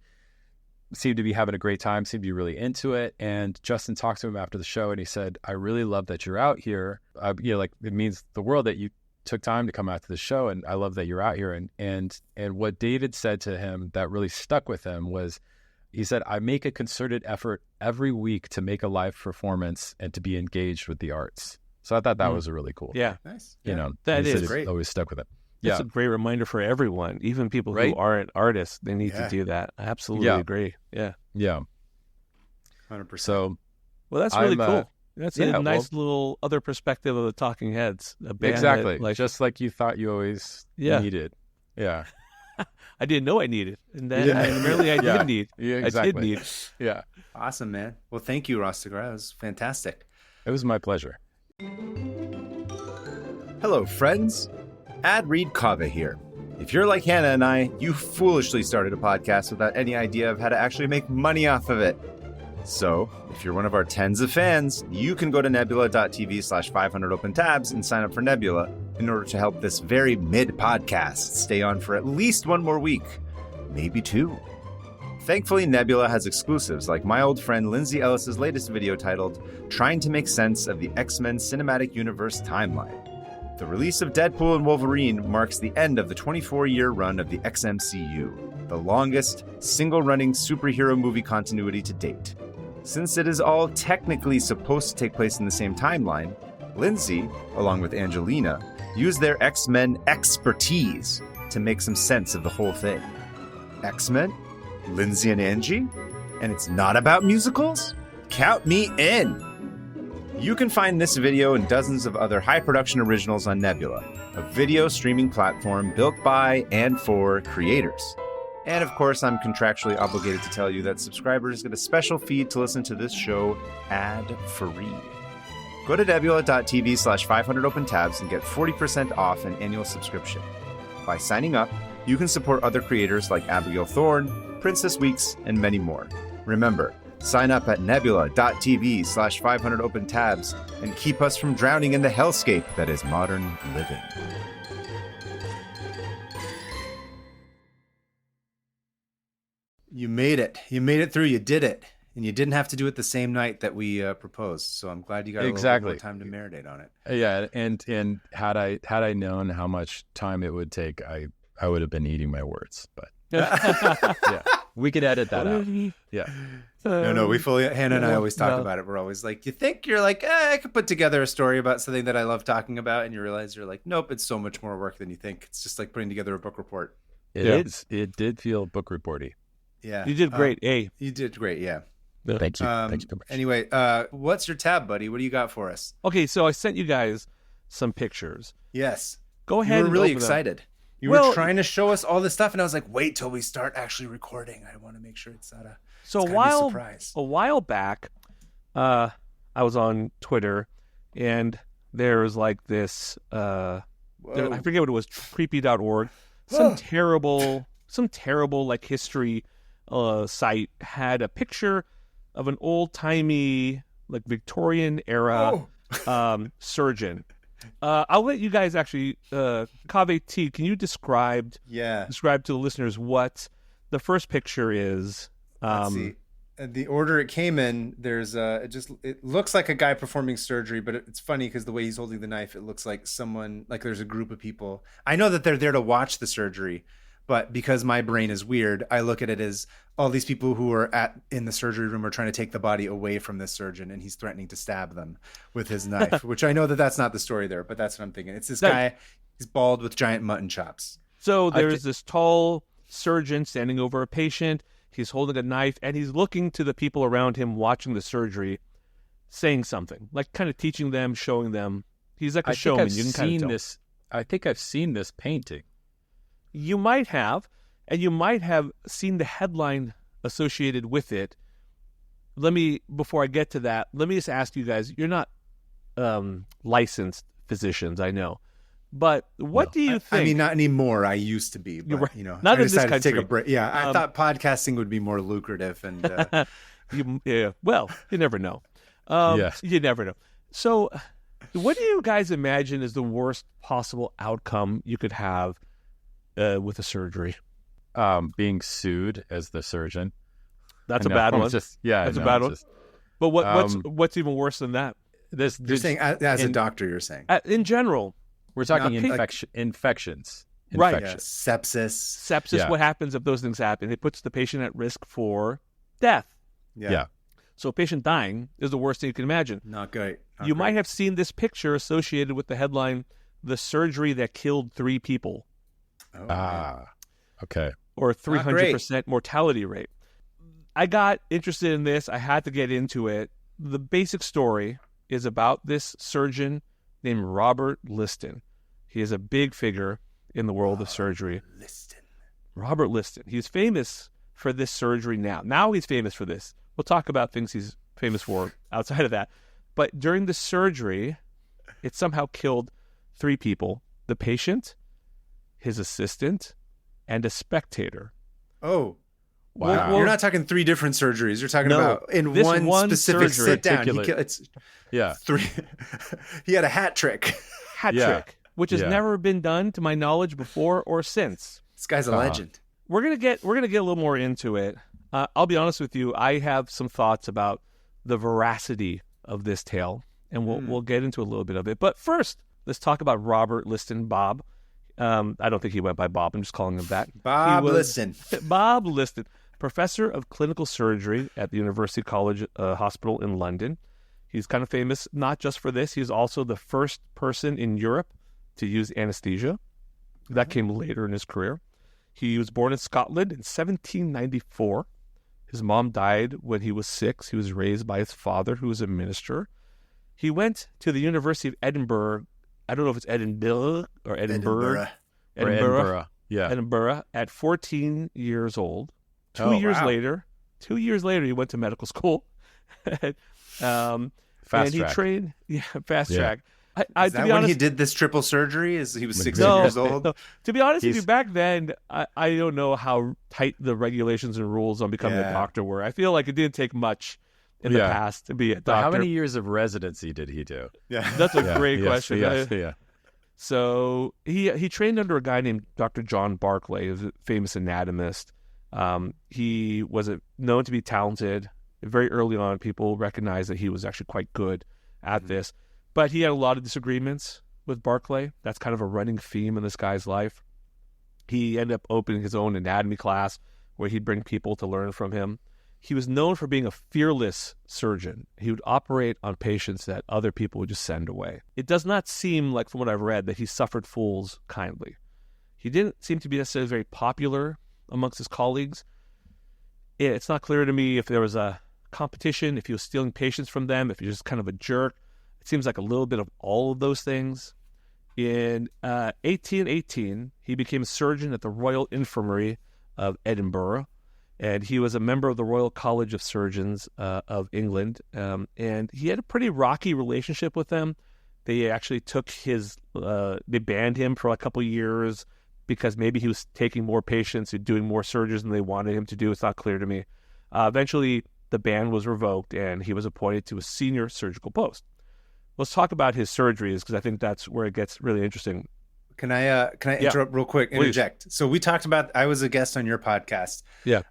seemed to be having a great time, seemed to be really into it. And Justin talked to him after the show, and he said, "I really love that you're out here. Like it means the world that you took time to come out to the show, and I love that you're out here." And what David said to him that really stuck with him was, he said, "I make a concerted effort every week to make a live performance and to be engaged with the arts." So I thought that was a really cool. Yeah. Nice. That is great. Always stuck with it. It's a great reminder for everyone, even people who aren't artists. They need to do that. I absolutely agree. Yeah. Yeah. 100%. So, well, that's really cool. That's a nice little other perspective of the Talking Heads. A band exactly. that, just like you thought you always needed. Yeah. I didn't know I needed, and then apparently I did need. Yeah, exactly. I did need. Yeah. Awesome, man. Well, thank you, Rostigar. That was fantastic. It was my pleasure. Hello, friends. Ad Read Kava here. If you're like Hannah and I, you foolishly started a podcast without any idea of how to actually make money off of it. So, if you're one of our tens of fans, you can go to nebula.tv/500opentabs and sign up for Nebula in order to help this very mid-podcast stay on for at least one more week, maybe two. Thankfully, Nebula has exclusives like my old friend Lindsay Ellis's latest video titled Trying to Make Sense of the X-Men Cinematic Universe Timeline. The release of Deadpool and Wolverine marks the end of the 24-year run of the XMCU, the longest single-running superhero movie continuity to date. Since it is all technically supposed to take place in the same timeline, Lindsay, along with Angelina, used their X-Men expertise to make some sense of the whole thing. X-Men? Lindsay and Angie? And it's not about musicals? Count me in! You can find this video and dozens of other high-production originals on Nebula, a video streaming platform built by and for creators. And of course, I'm contractually obligated to tell you that subscribers get a special feed to listen to this show ad-free. Go to nebula.tv/500opentabs and get 40% off an annual subscription. By signing up, you can support other creators like Abigail Thorne, Princess Weeks, and many more. Remember, sign up at nebula.tv/500opentabs and keep us from drowning in the hellscape that is modern living. You made it. You made it through. You did it. And you didn't have to do it the same night that we proposed. So I'm glad you got a little bit more time to marinate on it. Yeah, and had I known how much time it would take, I would have been eating my words. But yeah, we could edit that out. Yeah. No, we fully, Hannah and I always talk about it. We're always like, you think you're like, I could put together a story about something that I love talking about. And you realize you're like, nope, it's so much more work than you think. It's just like putting together a book report. It is. It did feel book reporty. Yeah. You did great. You did great. Yeah. Yeah. Thank you. Thank you very much. Anyway, what's your tab, buddy? What do you got for us? Okay, so I sent you guys some pictures. Yes. Go ahead. You were and really open them. excited. You Well, were trying to show us all this stuff, and I was like, wait till we start actually recording. I want to make sure it's not So it's gotta be a surprise. a while back, I was on Twitter, and there was like this. I forget what it was. Creepy.org. Some terrible like history site had a picture of an old timey like Victorian era surgeon. I'll let you guys actually, Kaveh T, can you describe to the listeners what the first picture is? Let's see. The order it came in, there's it looks like a guy performing surgery, but it's funny because the way he's holding the knife, it looks like someone, like there's a group of people. I know that they're there to watch the surgery, but because my brain is weird, I look at it as all these people who are in the surgery room are trying to take the body away from this surgeon, and he's threatening to stab them with his knife, which I know that that's not the story there, but that's what I'm thinking. It's this guy, he's bald with giant mutton chops. So there's this tall surgeon standing over a patient. He's holding a knife, and he's looking to the people around him watching the surgery, saying something, like kind of teaching them, showing them. He's like a showman. You can kind of tell. I think I've seen this painting. You might have, and you might have seen the headline associated with it. Before I get to that, let me just ask you guys, you're not licensed physicians, I know. But what do you think? I mean, not anymore. I used to be, but right. you know, not I in this decided country. to take a break. Yeah, I thought podcasting would be more lucrative, and well, you never know. You never know. So, what do you guys imagine is the worst possible outcome you could have with a surgery? Being sued as the surgeon. That's a bad one. That's a bad one. But what's even worse than that? You're saying as a doctor, you're saying in general. We're talking infections. Right. Yeah, sepsis. Yeah. What happens if those things happen? It puts the patient at risk for death. Yeah. So a patient dying is the worst thing you can imagine. Not great. You might have seen this picture associated with the headline, "The surgery that killed 3 people." Okay. Or 300% mortality rate. I got interested in this. I had to get into it. The basic story is about this surgeon named Robert Liston. He is a big figure in the world of surgery. Robert Liston. He's famous for this surgery now. Now he's famous for this. We'll talk about things he's famous for outside of that. But during the surgery, it somehow killed 3 people. The patient, his assistant, and a spectator. Oh. Wow. Well, you're not talking 3 different surgeries. You're talking about in one specific surgery. sit down. It's 3. He had a hat trick. Trick, which has never been done to my knowledge before or since. This guy's a legend. We're gonna get a little more into it. I'll be honest with you. I have some thoughts about the veracity of this tale, and we'll get into a little bit of it. But first, let's talk about Robert Liston, Bob. I don't think he went by Bob. I'm just calling him that. Bob Liston. Bob Liston, professor of clinical surgery at the University College Hospital in London. He's kind of famous not just for this. He's also the first person in Europe to use anesthesia. That came later in his career. He was born in Scotland in 1794. His mom died when he was 6. He was raised by his father, who was a minister. He went to the University of Edinburgh. I don't know if it's Edinburgh or Edinburgh. Edinburgh. Yeah. Edinburgh at 14 years old. 2 years later, he went to medical school. Fast track. Trained. Yeah, fast track. Is that when he did this triple surgery? He was 16 years old? No. To be honest with you, back then, I don't know how tight the regulations and rules on becoming a doctor were. I feel like it didn't take much in the past to be a doctor. But how many years of residency did he do? Yeah, that's a great question. Yeah. So he trained under a guy named Dr. John Barclay, who's a famous anatomist. He was known to be talented. Very early on, people recognized that he was actually quite good at this. But he had a lot of disagreements with Barclay. That's kind of a running theme in this guy's life. He ended up opening his own anatomy class where he'd bring people to learn from him. He was known for being a fearless surgeon. He would operate on patients that other people would just send away. It does not seem like, from what I've read, that he suffered fools kindly. He didn't seem to be necessarily very popular amongst his colleagues. It's not clear to me if there was a competition, if he was stealing patients from them, if he was just kind of a jerk. It seems like a little bit of all of those things. In 1818, he became a surgeon at the Royal Infirmary of Edinburgh, and he was a member of the Royal College of Surgeons of England, and he had a pretty rocky relationship with them. They actually took they banned him for a couple of years because maybe he was taking more patients and doing more surgeries than they wanted him to do. It's not clear to me. Eventually, the ban was revoked, and he was appointed to a senior surgical post. Let's talk about his surgeries, because I think that's where it gets really interesting. Can I interrupt real quick? Interject. Please. So we talked about, I was a guest on your podcast. Yeah.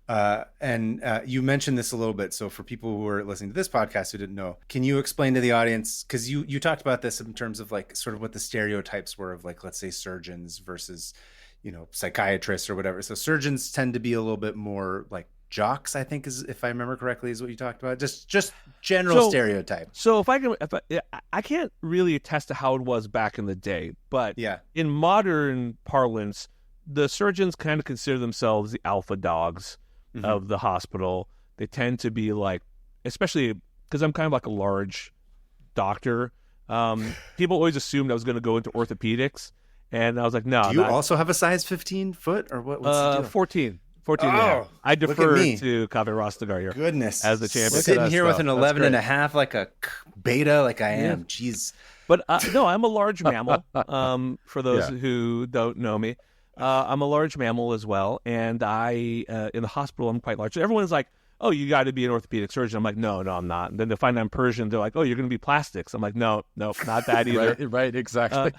And you mentioned this a little bit. So for people who are listening to this podcast who didn't know, can you explain to the audience, because you talked about this in terms of like sort of what the stereotypes were of like, let's say surgeons versus, psychiatrists or whatever. So surgeons tend to be a little bit more like jocks, I think, is, if I remember correctly, is what you talked about. Just general stereotype. So I can't really attest to how it was back in the day, but yeah, in modern parlance, the surgeons kind of consider themselves the alpha dogs of the hospital. They tend to be like, especially because I'm kind of like a large doctor. People always assumed I was going to go into orthopedics, and I was like, no. Do you also have a size 15 foot or what? What's the deal? 14 and a half. I defer to Kaveh Rostegar here. Goodness. As the champion. Sitting here with an 11 and a half, like a beta, like I am. Jeez. But no, I'm a large mammal, for those who don't know me. I'm a large mammal as well, and in the hospital, I'm quite large. So everyone's like, oh, you got to be an orthopedic surgeon. I'm like, no, I'm not. And then they find I'm Persian. They're like, oh, you're going to be plastics. I'm like, no, not that either. right, exactly.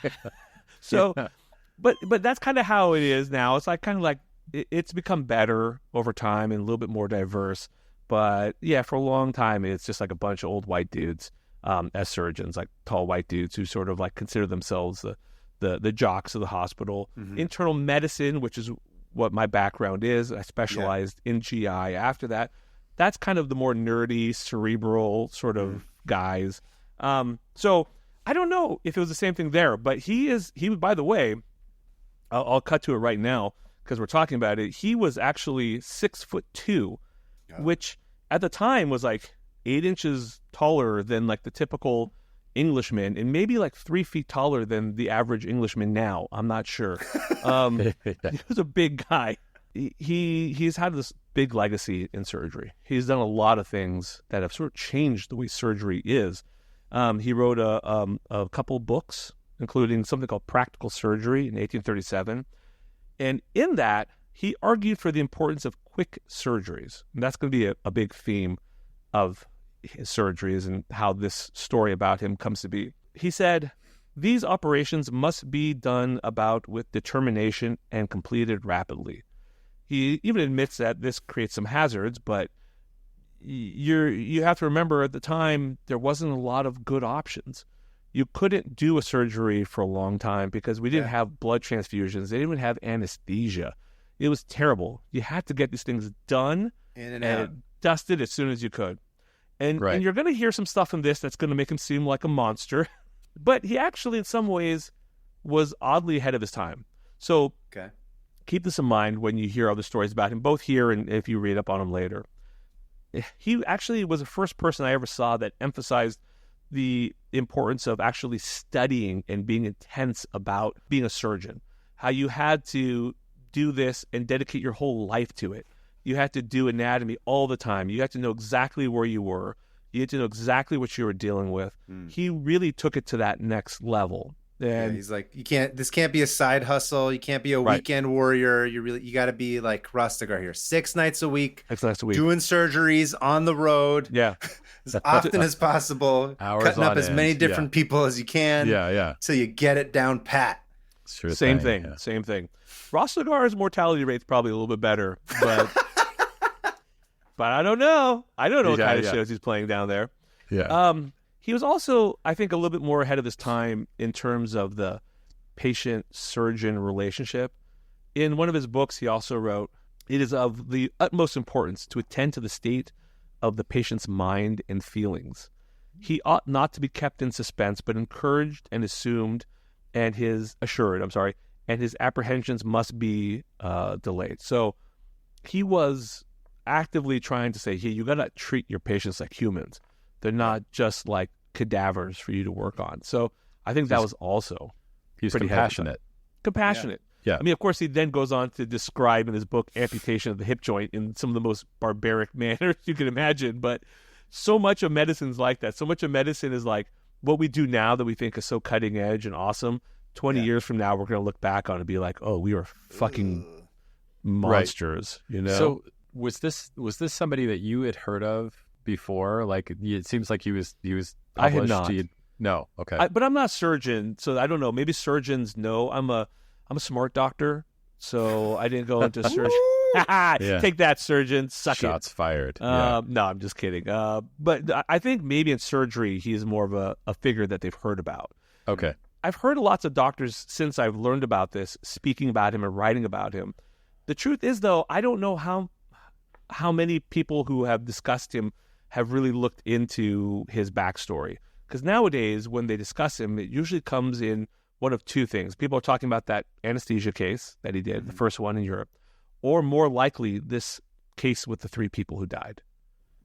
But that's kind of how it is now. It's like kind of like it's become better over time and a little bit more diverse. But yeah, for a long time, it's just like a bunch of old white dudes as surgeons, like tall white dudes who sort of like consider themselves the jocks of the hospital. Internal medicine, which is what my background is. I specialized in GI after that. That's kind of the more nerdy, cerebral sort of guys. So I don't know if it was the same thing there, but he was, by the way, I'll cut to it right now because we're talking about it. He was actually 6'2", which at the time was like 8 inches taller than like the typical Englishman, and maybe like 3 feet taller than the average Englishman now. I'm not sure. He was a big guy. He's had this big legacy in surgery. He's done a lot of things that have sort of changed the way surgery is. He wrote a couple books, including something called Practical Surgery in 1837. And in that, he argued for the importance of quick surgeries. And that's going to be a big theme of his surgeries and how this story about him comes to be. He said, these operations must be done about with determination and completed rapidly. He even admits that this creates some hazards, but you have to remember at the time there wasn't a lot of good options. You couldn't do a surgery for a long time because we didn't have blood transfusions. They didn't even have anesthesia. It was terrible. You had to get these things done and dusted as soon as you could. And you're going to hear some stuff in this that's going to make him seem like a monster. But he actually, in some ways, was oddly ahead of his time. So keep this in mind when you hear other stories about him, both here and if you read up on him later. He actually was the first person I ever saw that emphasized the importance of actually studying and being intense about being a surgeon. How you had to do this and dedicate your whole life to it. You had to do anatomy all the time. You had to know exactly where you were. You had to know exactly what you were dealing with. He really took it to that next level. And he's like, this can't be a side hustle. You can't be a weekend warrior. You got to be like Rostegar here, 6 nights a week, doing surgeries on the road. As often as possible, cutting up as many different people as you can. Till you get it down pat. Sure Same thing. Rostegar's mortality rate's probably a little bit better, but but I don't know. I don't know what kind of shows he's playing down there. He was also, I think, a little bit more ahead of his time in terms of the patient-surgeon relationship. In one of his books, he also wrote, it is of the utmost importance to attend to the state of the patient's mind and feelings. He ought not to be kept in suspense, but encouraged and assured, and his apprehensions must be delayed. So he was actively trying to say, hey, you got to treat your patients like humans. They're not just like cadavers for you to work on. So I think that was also He's pretty compassionate. Compassionate. Yeah. I mean, of course, he then goes on to describe in his book amputation of the hip joint in some of the most barbaric manners you can imagine. But so much of medicine's like that. So much of medicine is like what we do now that we think is so cutting edge and awesome. 20 years from now, we're going to look back on it and be like, oh, we were fucking monsters, you know? So was this somebody that you had heard of before? Like, it seems like he was published. I had not. No. Okay. But I'm not a surgeon, so I don't know. Maybe surgeons know. I'm a smart doctor, so I didn't go into surgery. Take that, surgeon. Suck Shots it. fired. No, I'm just kidding. But I think maybe in surgery, he is more of a figure that they've heard about. Okay. I've heard lots of doctors since I've learned about this, speaking about him and writing about him. The truth is, though, I don't know how many people who have discussed him have really looked into his backstory. Because nowadays, when they discuss him, it usually comes in one of two things. People are talking about that anesthesia case that he did, the first one in Europe, or more likely, this case with the 3 people who died.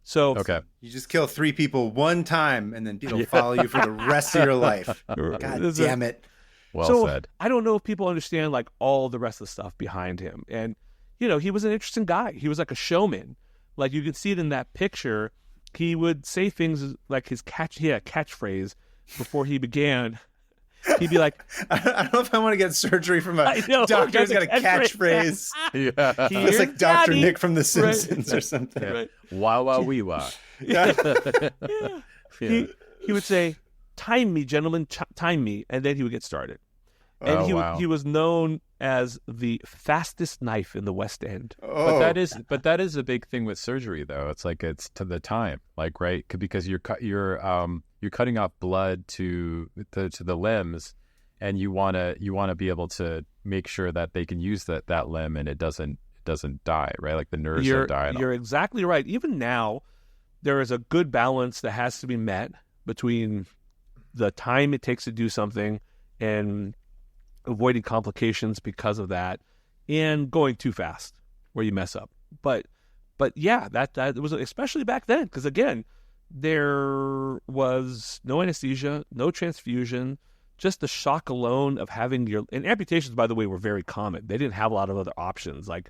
So you just kill 3 people one time, and then people follow you for the rest of your life. God damn it! Well said. I don't know if people understand like all the rest of the stuff behind him. And he was an interesting guy. He was like a showman. Like you can see it in that picture. He would say things like his catchphrase before he began. He'd be like, I don't know if I want to get surgery from a doctor who's got a catchphrase. Yeah. It's like Dr. Nick from The Simpsons or something. Right. Wah, wah, wee, wah. Yeah. He would say, time me, gentlemen, time me. And then he would get started. And he was known as the fastest knife in the West End. But that is a big thing with surgery, though. It's like it's to the time, like right, because you're cutting off blood to the limbs, and you wanna be able to make sure that they can use that limb and it doesn't die, right? Like the nerves don't die. You're exactly right. Even now, there is a good balance that has to be met between the time it takes to do something and avoiding complications because of that, and going too fast where you mess up. But yeah, that was especially back then, because again, there was no anesthesia, no transfusion, just the shock alone of having and amputations, by the way, were very common. They didn't have a lot of other options. Like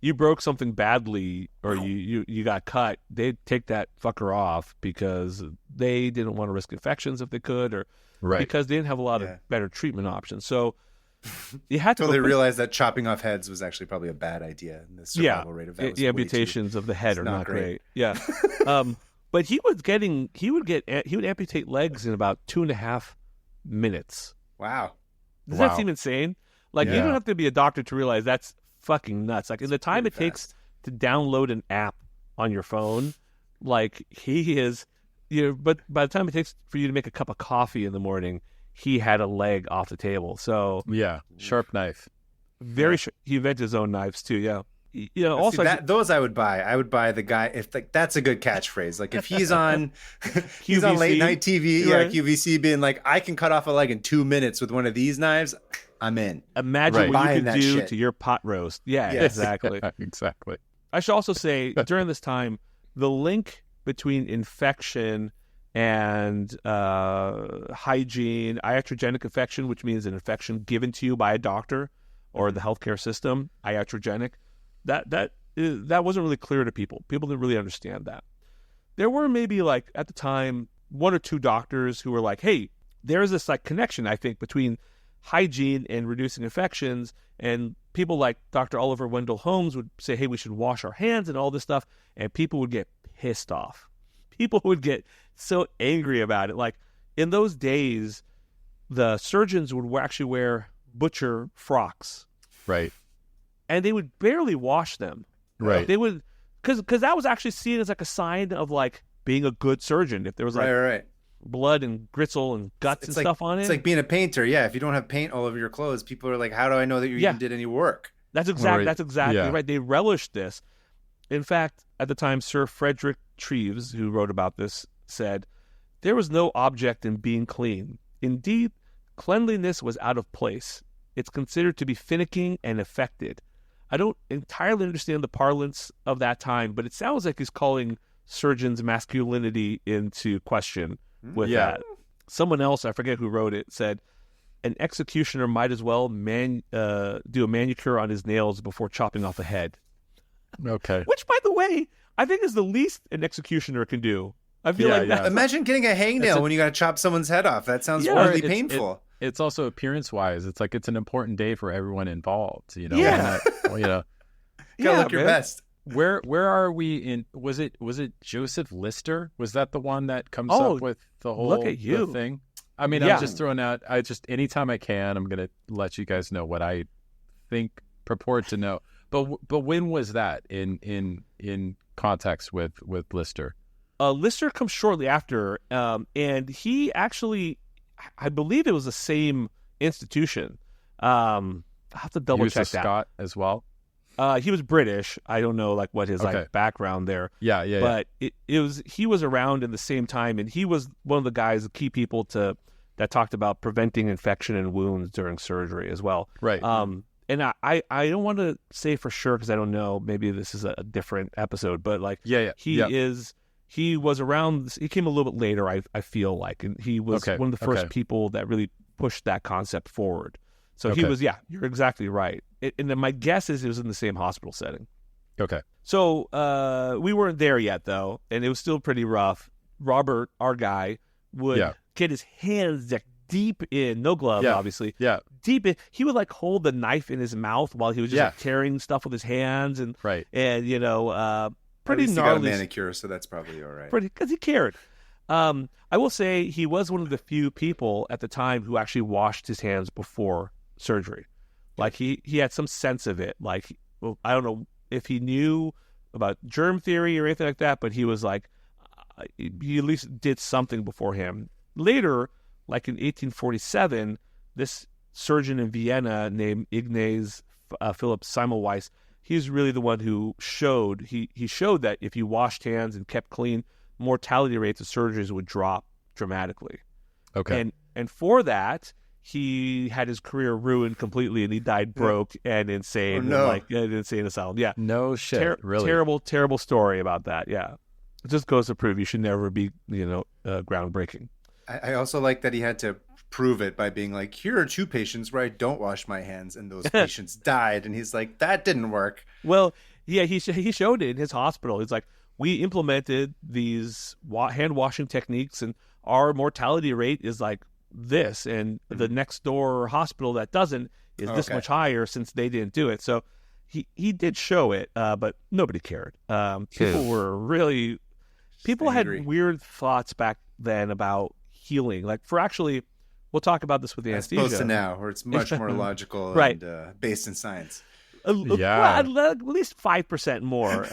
you broke something badly or you got cut, they'd take that fucker off because they didn't want to risk infections if they could, or because they didn't have a lot of better treatment options. So you had to realize that chopping off heads was actually probably a bad idea. And the survival rate of that was the amputations of the head are not great. Yeah. But he would amputate legs in about 2.5 minutes. Wow. Does that seem insane? Like you don't have to be a doctor to realize that's fucking nuts. Like in the time it takes to download an app on your phone, like he is, but by the time it takes for you to make a cup of coffee in the morning, he had a leg off the table. So sharp knife. Very sharp. He invented his own knives too. Yeah. Also those I would buy. I would buy the guy if that's a good catchphrase. Like if he's on he's on late night TV, QVC being like, I can cut off a leg in 2 minutes with one of these knives, I'm in. Imagine what you could do to your pot roast. Yeah, exactly. Exactly. I should also say during this time, the link between infection and hygiene, iatrogenic infection, which means an infection given to you by a doctor or the healthcare system, iatrogenic, that wasn't really clear to people. People didn't really understand that. There were maybe like at the time 1 or 2 doctors who were like, hey, there's this like connection, I think, between hygiene and reducing infections, and people like Dr. Oliver Wendell Holmes would say, hey, we should wash our hands and all this stuff, and people would get pissed off. People would get so angry about it. Like in those days, the surgeons would actually wear butcher frocks. Right. And they would barely wash them. Right. They would, because that was actually seen as like a sign of like being a good surgeon. If there was like blood and gristle and guts and stuff on it. It's like being a painter. Yeah. If you don't have paint all over your clothes, people are like, how do I know that you even did any work? That's exactly right. They relished this. In fact, at the time, Sir Frederick Treves, who wrote about this, said, there was no object in being clean. Indeed, cleanliness was out of place. It's considered to be finicking and affected. I don't entirely understand the parlance of that time, but it sounds like he's calling surgeons' masculinity into question with that. Someone else, I forget who wrote it, said an executioner might as well do a manicure on his nails before chopping off a head. Okay. Which, by the way, I think is the least an executioner can do. I feel like that. Imagine getting a hangnail when you got to chop someone's head off. That sounds really painful. It's also appearance-wise. It's like it's an important day for everyone involved. You know, Yeah. Gotta look your best. Where are we in? Was it Joseph Lister? Was that the one that comes up with the whole look at you. the thing? I mean, I'm just throwing out. Anytime I can, I'm gonna let you guys know what I think purport to know. But when was that in context with Lister? Lister comes shortly after, and he actually, I believe it was the same institution. I'll have to double check that. Scott as well. He was British. I don't know what his background there. Yeah. But he was around in the same time, and he was one of the key people that talked about preventing infection and wounds during surgery as well. Right. And I don't want to say for sure because I don't know. Maybe this is a different episode, but he was around. He came a little bit later. I feel like, and he was one of the first people that really pushed that concept forward. So he was. Yeah, you're exactly right. And then my guess is it was in the same hospital setting. Okay. So we weren't there yet though, and it was still pretty rough. Robert, our guy, would get his hands deep in, no gloves, obviously. Yeah. Deep in. He would hold the knife in his mouth while he was just carrying stuff with his hands and pretty He got a gnarly. manicure, so that's probably all right. Because he cared. I will say he was one of the few people at the time who actually washed his hands before surgery. He had some sense of it. I don't know if he knew about germ theory or anything like that, but he was he at least did something beforehand. Later, in 1847, this surgeon in Vienna named Ignaz Philipp Semmelweis, he's really the one who showed that if you washed hands and kept clean, mortality rates of surgeries would drop dramatically. Okay. And for that, he had his career ruined completely, and he died broke and insane. Oh, no. In an insane asylum. Yeah. No shit. Really. Terrible story about that. Yeah. It just goes to prove you should never be, groundbreaking. I also like that he had to prove it by being here are 2 patients where I don't wash my hands, and those patients died. And he's like, that didn't work. Well, yeah, he showed it in his hospital. He's like, we implemented these hand washing techniques, and our mortality rate is this, and the next door hospital that doesn't is this much higher since they didn't do it. So he did show it, but nobody cared. People had weird thoughts back then about healing. We'll talk about this with the anesthesia. As opposed to now, where it's much more logical right. and based in science. At least 5% more.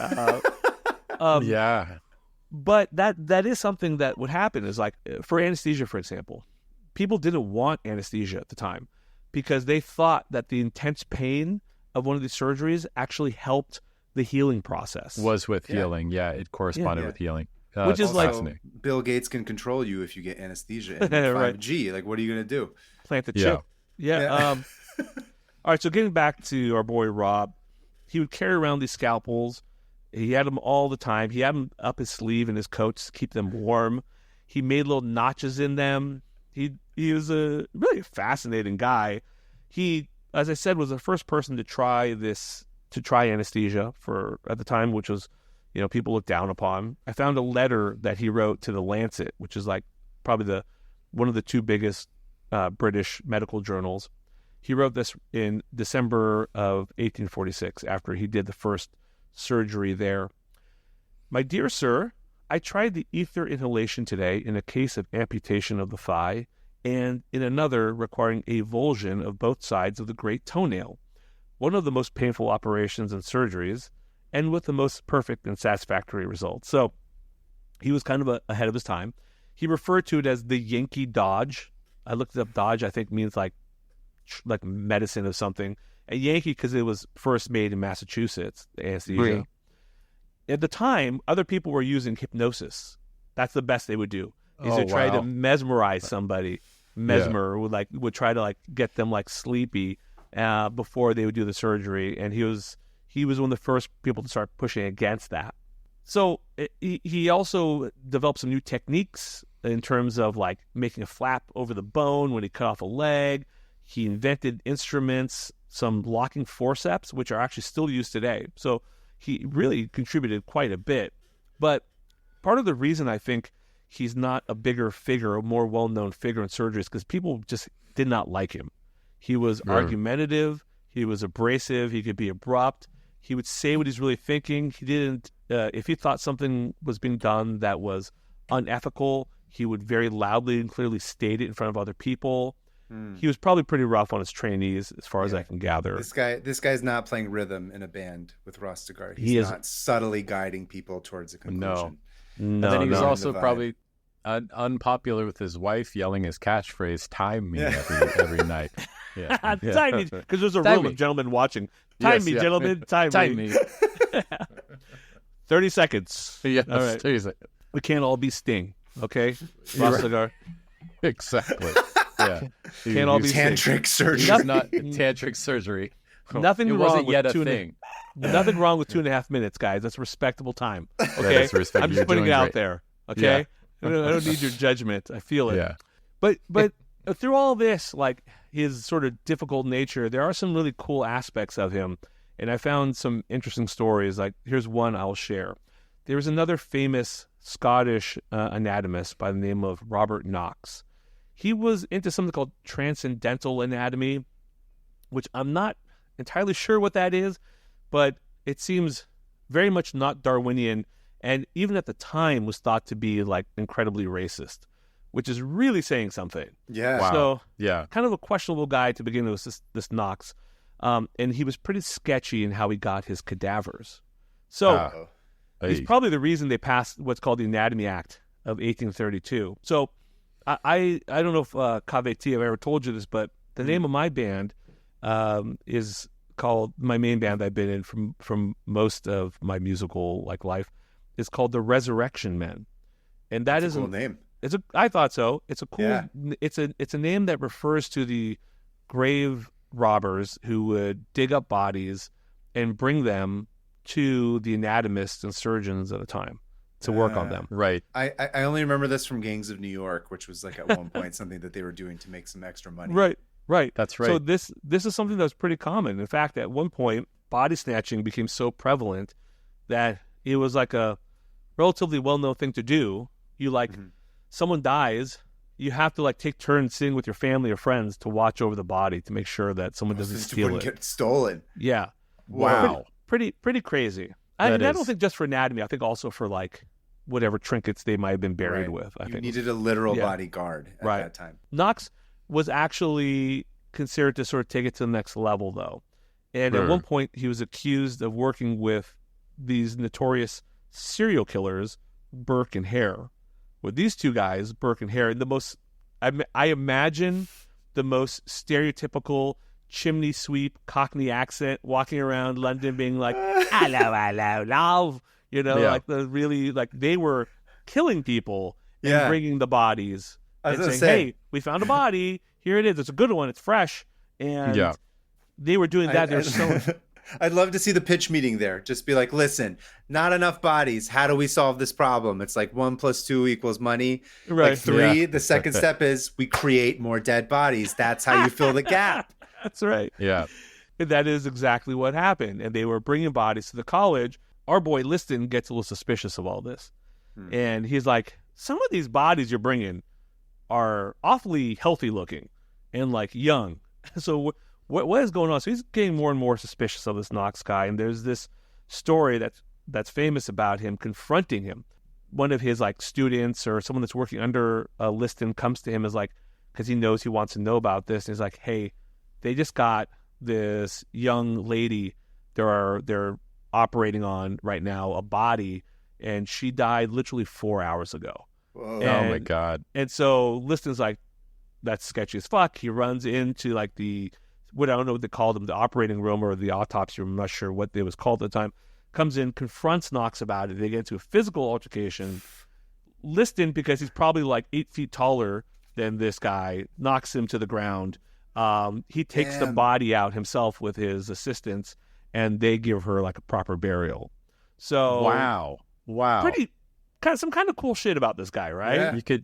But that is something that would happen is for anesthesia, for example, people didn't want anesthesia at the time because they thought that the intense pain of one of these surgeries actually helped the healing process. Was with healing. Yeah, it corresponded with healing. Which is fascinating. Bill Gates can control you if you get anesthesia. And 5G, what are you going to do? Plant the chip. Yeah. All right, so getting back to our boy Rob, he would carry around these scalpels. He had them all the time. He had them up his sleeve in his coat to keep them warm. He made little notches in them. He was a really fascinating guy. He, as I said, was the first person to try anesthesia at the time, which was, people looked down upon. I found a letter that he wrote to the Lancet, which is probably one of the 2 biggest British medical journals. He wrote this in December of 1846 after he did the first surgery there. My dear sir, I tried the ether inhalation today in a case of amputation of the thigh and in another requiring avulsion of both sides of the great toenail, one of the most painful operations and surgeries, and with the most perfect and satisfactory results. So he was kind of ahead of his time. He referred to it as the Yankee Dodge. I looked it up. Dodge, I think, means like medicine of something. A Yankee because it was first made in Massachusetts, the anesthesia. Right. At the time, other people were using hypnosis. That's the best they would do. Try to mesmerize somebody. Mesmer would try to get them sleepy before they would do the surgery. And he was he was one of the first people to start pushing against that. So he also developed some new techniques in terms of like making a flap over the bone when he cut off a leg. He invented instruments, some locking forceps, which are actually still used today. So he really contributed quite a bit. But part of the reason I think he's not a bigger figure, a more well-known figure in surgery is because people just did not like him. He was argumentative. He was abrasive. He could be abrupt. He would say what he's really thinking. He didn't, if he thought something was being done that was unethical, he would very loudly and clearly state it in front of other people. He was probably pretty rough on his trainees, as far as I can gather. This guy's not playing rhythm in a band with Rostegard. He's not subtly guiding people towards a conclusion. No. And then he was also probably unpopular with his wife, yelling his catchphrase, "Time me," every night. Yeah. Time me, because there's a rule of gentlemen watching. Time me, gentlemen. Time me. 30 seconds. Yes, all right. 30 seconds. We can't all be Sting, okay? Rostegard. Exactly. Yeah. Can't all be tantric surgery. He's not tantric surgery. Nothing wrong wasn't with yet a thing. Nothing wrong with 2.5 minutes, guys. That's respectable time. Okay, I'm just putting it out there. Okay, I don't need your judgment. I feel it. Yeah. But through all this, like his sort of difficult nature, there are some really cool aspects of him, and I found some interesting stories. Like here's one I'll share. There was another famous Scottish anatomist by the name of Robert Knox. He was into something called transcendental anatomy, which I'm not entirely sure what that is, but it seems very much not Darwinian, and even at the time was thought to be like incredibly racist, which is really saying something. Yeah. Wow. So kind of a questionable guy to begin with, this Knox. And he was pretty sketchy in how he got his cadavers. So he's probably the reason they passed what's called the Anatomy Act of 1832. So I don't know if Kaveti, I've ever told you this, but the name of my band is called, my main band I've been in from most of my musical life, is called the Resurrection Men, and that is a cool name. I thought so. It's a cool. Yeah. It's a name that refers to the grave robbers who would dig up bodies and bring them to the anatomists and surgeons at a time to work on them. Right. I only remember this from Gangs of New York, which was like at one point something that they were doing to make some extra money. Right. That's right. So this is something that was pretty common. In fact, at one point, body snatching became so prevalent that it was like a relatively well-known thing to do. You someone dies, you have to take turns sitting with your family or friends to watch over the body to make sure that someone doesn't steal it. Get stolen. Yeah. Wow. Pretty crazy. I don't think just for anatomy. I think also for whatever trinkets they might have been buried with. I think needed a literal bodyguard at that time. Knox was actually considered to sort of take it to the next level, though. And at one point, he was accused of working with these notorious serial killers, Burke and Hare. With these two guys, Burke and Hare, I imagine the most stereotypical chimney sweep Cockney accent, walking around London being like, hello, love. They were killing people and bringing the bodies and saying, hey, we found a body. Here it is. It's a good one. It's fresh. And they were doing that. I'd love to see the pitch meeting there. Just be like, listen, not enough bodies. How do we solve this problem? It's 1 + 2 = money. Right. 3, the second step is we create more dead bodies. That's how you fill the gap. That's right. Yeah. And that is exactly what happened. And they were bringing bodies to the college. Our boy Liston gets a little suspicious of all this. And he's like, some of these bodies you're bringing are awfully healthy looking and young. So what is going on? So he's getting more and more suspicious of this Knox guy. And there's this story that's famous about him confronting him. One of his students or someone that's working under Liston comes to him because he knows he wants to know about this. And he's like, hey, they just got this young lady they're operating on right now, a body, and she died literally 4 hours ago. Whoa. Oh my God. And so Liston's like, that's sketchy as fuck. He runs into I don't know what they called them, the operating room or the autopsy room. I'm not sure what it was called at the time. Comes in, confronts Knox about it. They get into a physical altercation. Liston, because he's probably 8 feet taller than this guy, knocks him to the ground. He takes the body out himself with his assistants and they give her like a proper burial. So Wow. pretty some kind of cool shit about this guy, right? Yeah.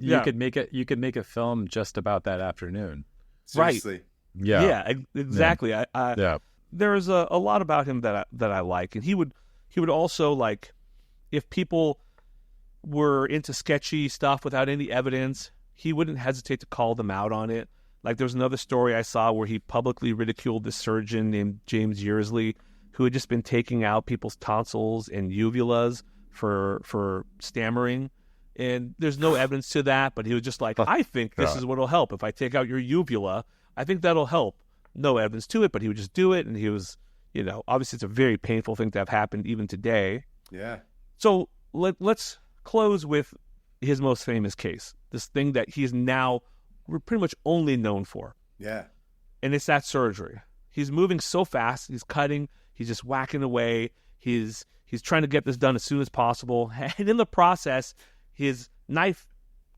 You could make a film just about that afternoon. Seriously. Yeah. Exactly. Yeah. There's a lot about him that I like, and he would also, like, if people were into sketchy stuff without any evidence, he wouldn't hesitate to call them out on it. Like, there was another story I saw where he publicly ridiculed this surgeon named James Yearsley, who had just been taking out people's tonsils and uvulas for stammering. And there's no evidence to that, but he was just like, I think this is what'll help. If I take out your uvula, I think that'll help. No evidence to it, but he would just do it. And he was, obviously it's a very painful thing to have happened even today. Yeah. So let's close with his most famous case, this thing that he is now pretty much only known for. Yeah. And it's that surgery. He's moving so fast. He's cutting. He's just whacking away. He's trying to get this done as soon as possible. And in the process, his knife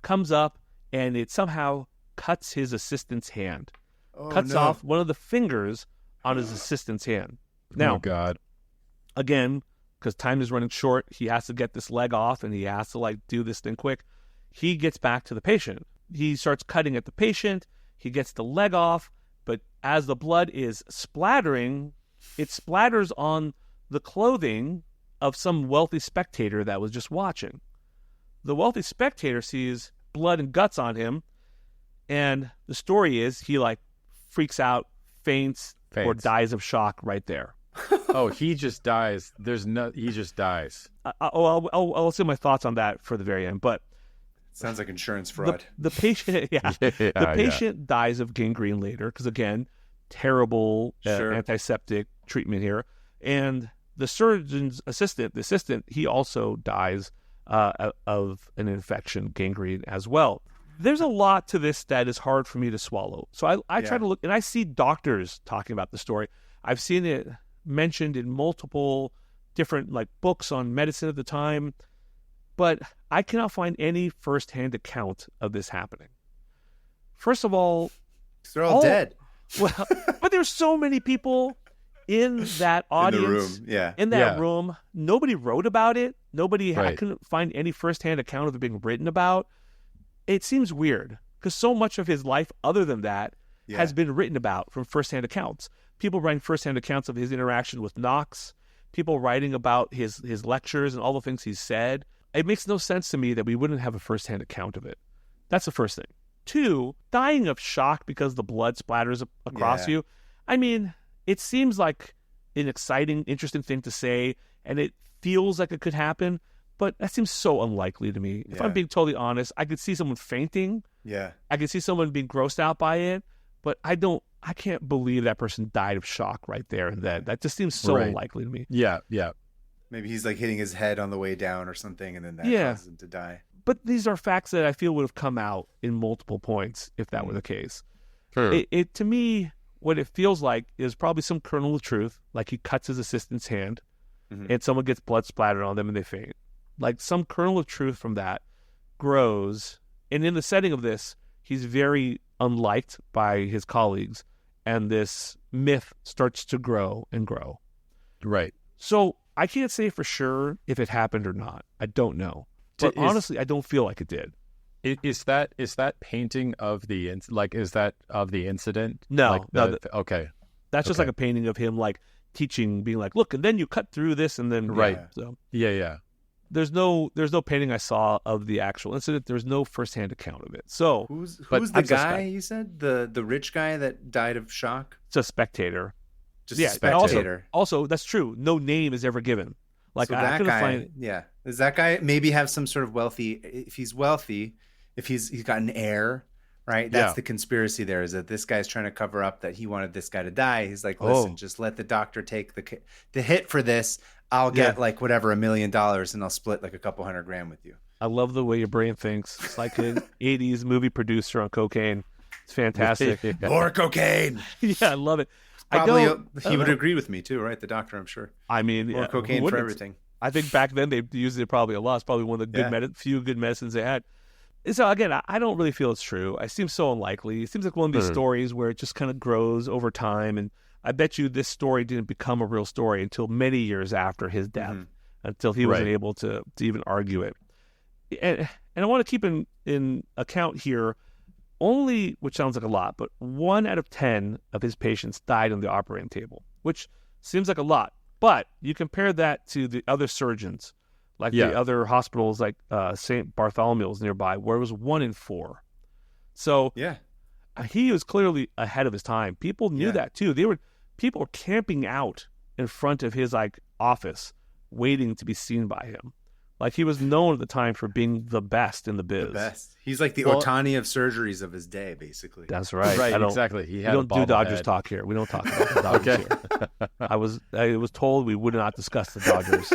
comes up and it somehow cuts his assistant's hand. Cuts off one of the fingers on his assistant's hand. Now, oh, God. Again, because time is running short, he has to get this leg off and he has to do this thing quick. He gets back to the patient. He starts cutting at the patient. He gets the leg off, but as the blood is splattering, it splatters on the clothing of some wealthy spectator that was just watching. The wealthy spectator sees blood and guts on him, and the story is he freaks out, faints, or dies of shock right there. Oh, he just dies. He just dies. I'll say my thoughts on that for the very end, but sounds like insurance fraud. The patient, the patient dies of gangrene later because, again, terrible antiseptic treatment here, and the surgeon's assistant, he also dies of an infection, gangrene as well. There's a lot to this that is hard for me to swallow. So I try to look, and I see doctors talking about the story. I've seen it mentioned in multiple different books on medicine at the time, but I cannot find any firsthand account of this happening. First of all, they're all dead. Well, but there's so many people in that audience, in that room. Nobody wrote about it. I couldn't find any firsthand account of it being written about. It seems weird because so much of his life other than that has been written about from firsthand accounts. People writing firsthand accounts of his interaction with Knox, people writing about his lectures and all the things he's said. It makes no sense to me that we wouldn't have a firsthand account of it. That's the first thing. 2, dying of shock because the blood splatters across you. I mean, it seems like an exciting, interesting thing to say, and it feels like it could happen, but that seems so unlikely to me. If I'm being totally honest, I could see someone fainting. Yeah. I could see someone being grossed out by it, but I can't believe that person died of shock right there and then. That just seems so unlikely to me. Yeah. Maybe he's hitting his head on the way down or something, and then that causes him to die. But these are facts that I feel would have come out in multiple points if that were the case. It to me, what it feels like is probably some kernel of truth, like he cuts his assistant's hand and someone gets blood splattered on them and they faint. Some kernel of truth from that grows. And in the setting of this, he's very unliked by his colleagues, and this myth starts to grow and grow. Right. So I can't say for sure if it happened or not. I don't know. But honestly, I don't feel like it did. Is that painting of the is that of the incident? No. Okay. That's just like a painting of him teaching, being look, and then you cut through this, and then So yeah. There's no painting I saw of the actual incident. There's no firsthand account of it. So who's the guy you said? The rich guy that died of shock? It's a spectator. Just a spectator. Also, that's true. No name is ever given. So that guy, does that guy maybe have some sort of wealthy? If he's wealthy, if he's got an heir, right? That's the conspiracy. There is that this guy's trying to cover up that he wanted this guy to die. He's like, listen, just let the doctor take the hit for this. I'll get whatever $1 million, and I'll split a couple $100,000 with you. I love the way your brain thinks. It's like an '80s movie producer on cocaine. It's fantastic. More cocaine. Yeah, I love it. Probably he would agree with me too, right? The doctor, I'm sure. I mean, more cocaine for everything. I think back then they used it probably a lot. It's probably one of the few good medicines they had. So again, I don't really feel it's true. It seems so unlikely. It seems like one of these stories where it just kind of grows over time, and I bet you this story didn't become a real story until many years after his death, until he wasn't able to even argue it. And I want to keep in account here, only, which sounds like a lot, but 1 out of 10 of his patients died on the operating table, which seems like a lot. But you compare that to the other surgeons, like the other hospitals like St. Bartholomew's nearby, where it was 1 in 4. So he was clearly ahead of his time. People knew that too. People were camping out in front of his office, waiting to be seen by him. Like, he was known at the time for being the best in the biz. The best. He's like the Otani of surgeries of his day, basically. That's right. Right, exactly. We don't do Dodgers talk here. We don't talk about the Dodgers here. I was told we would not discuss the Dodgers.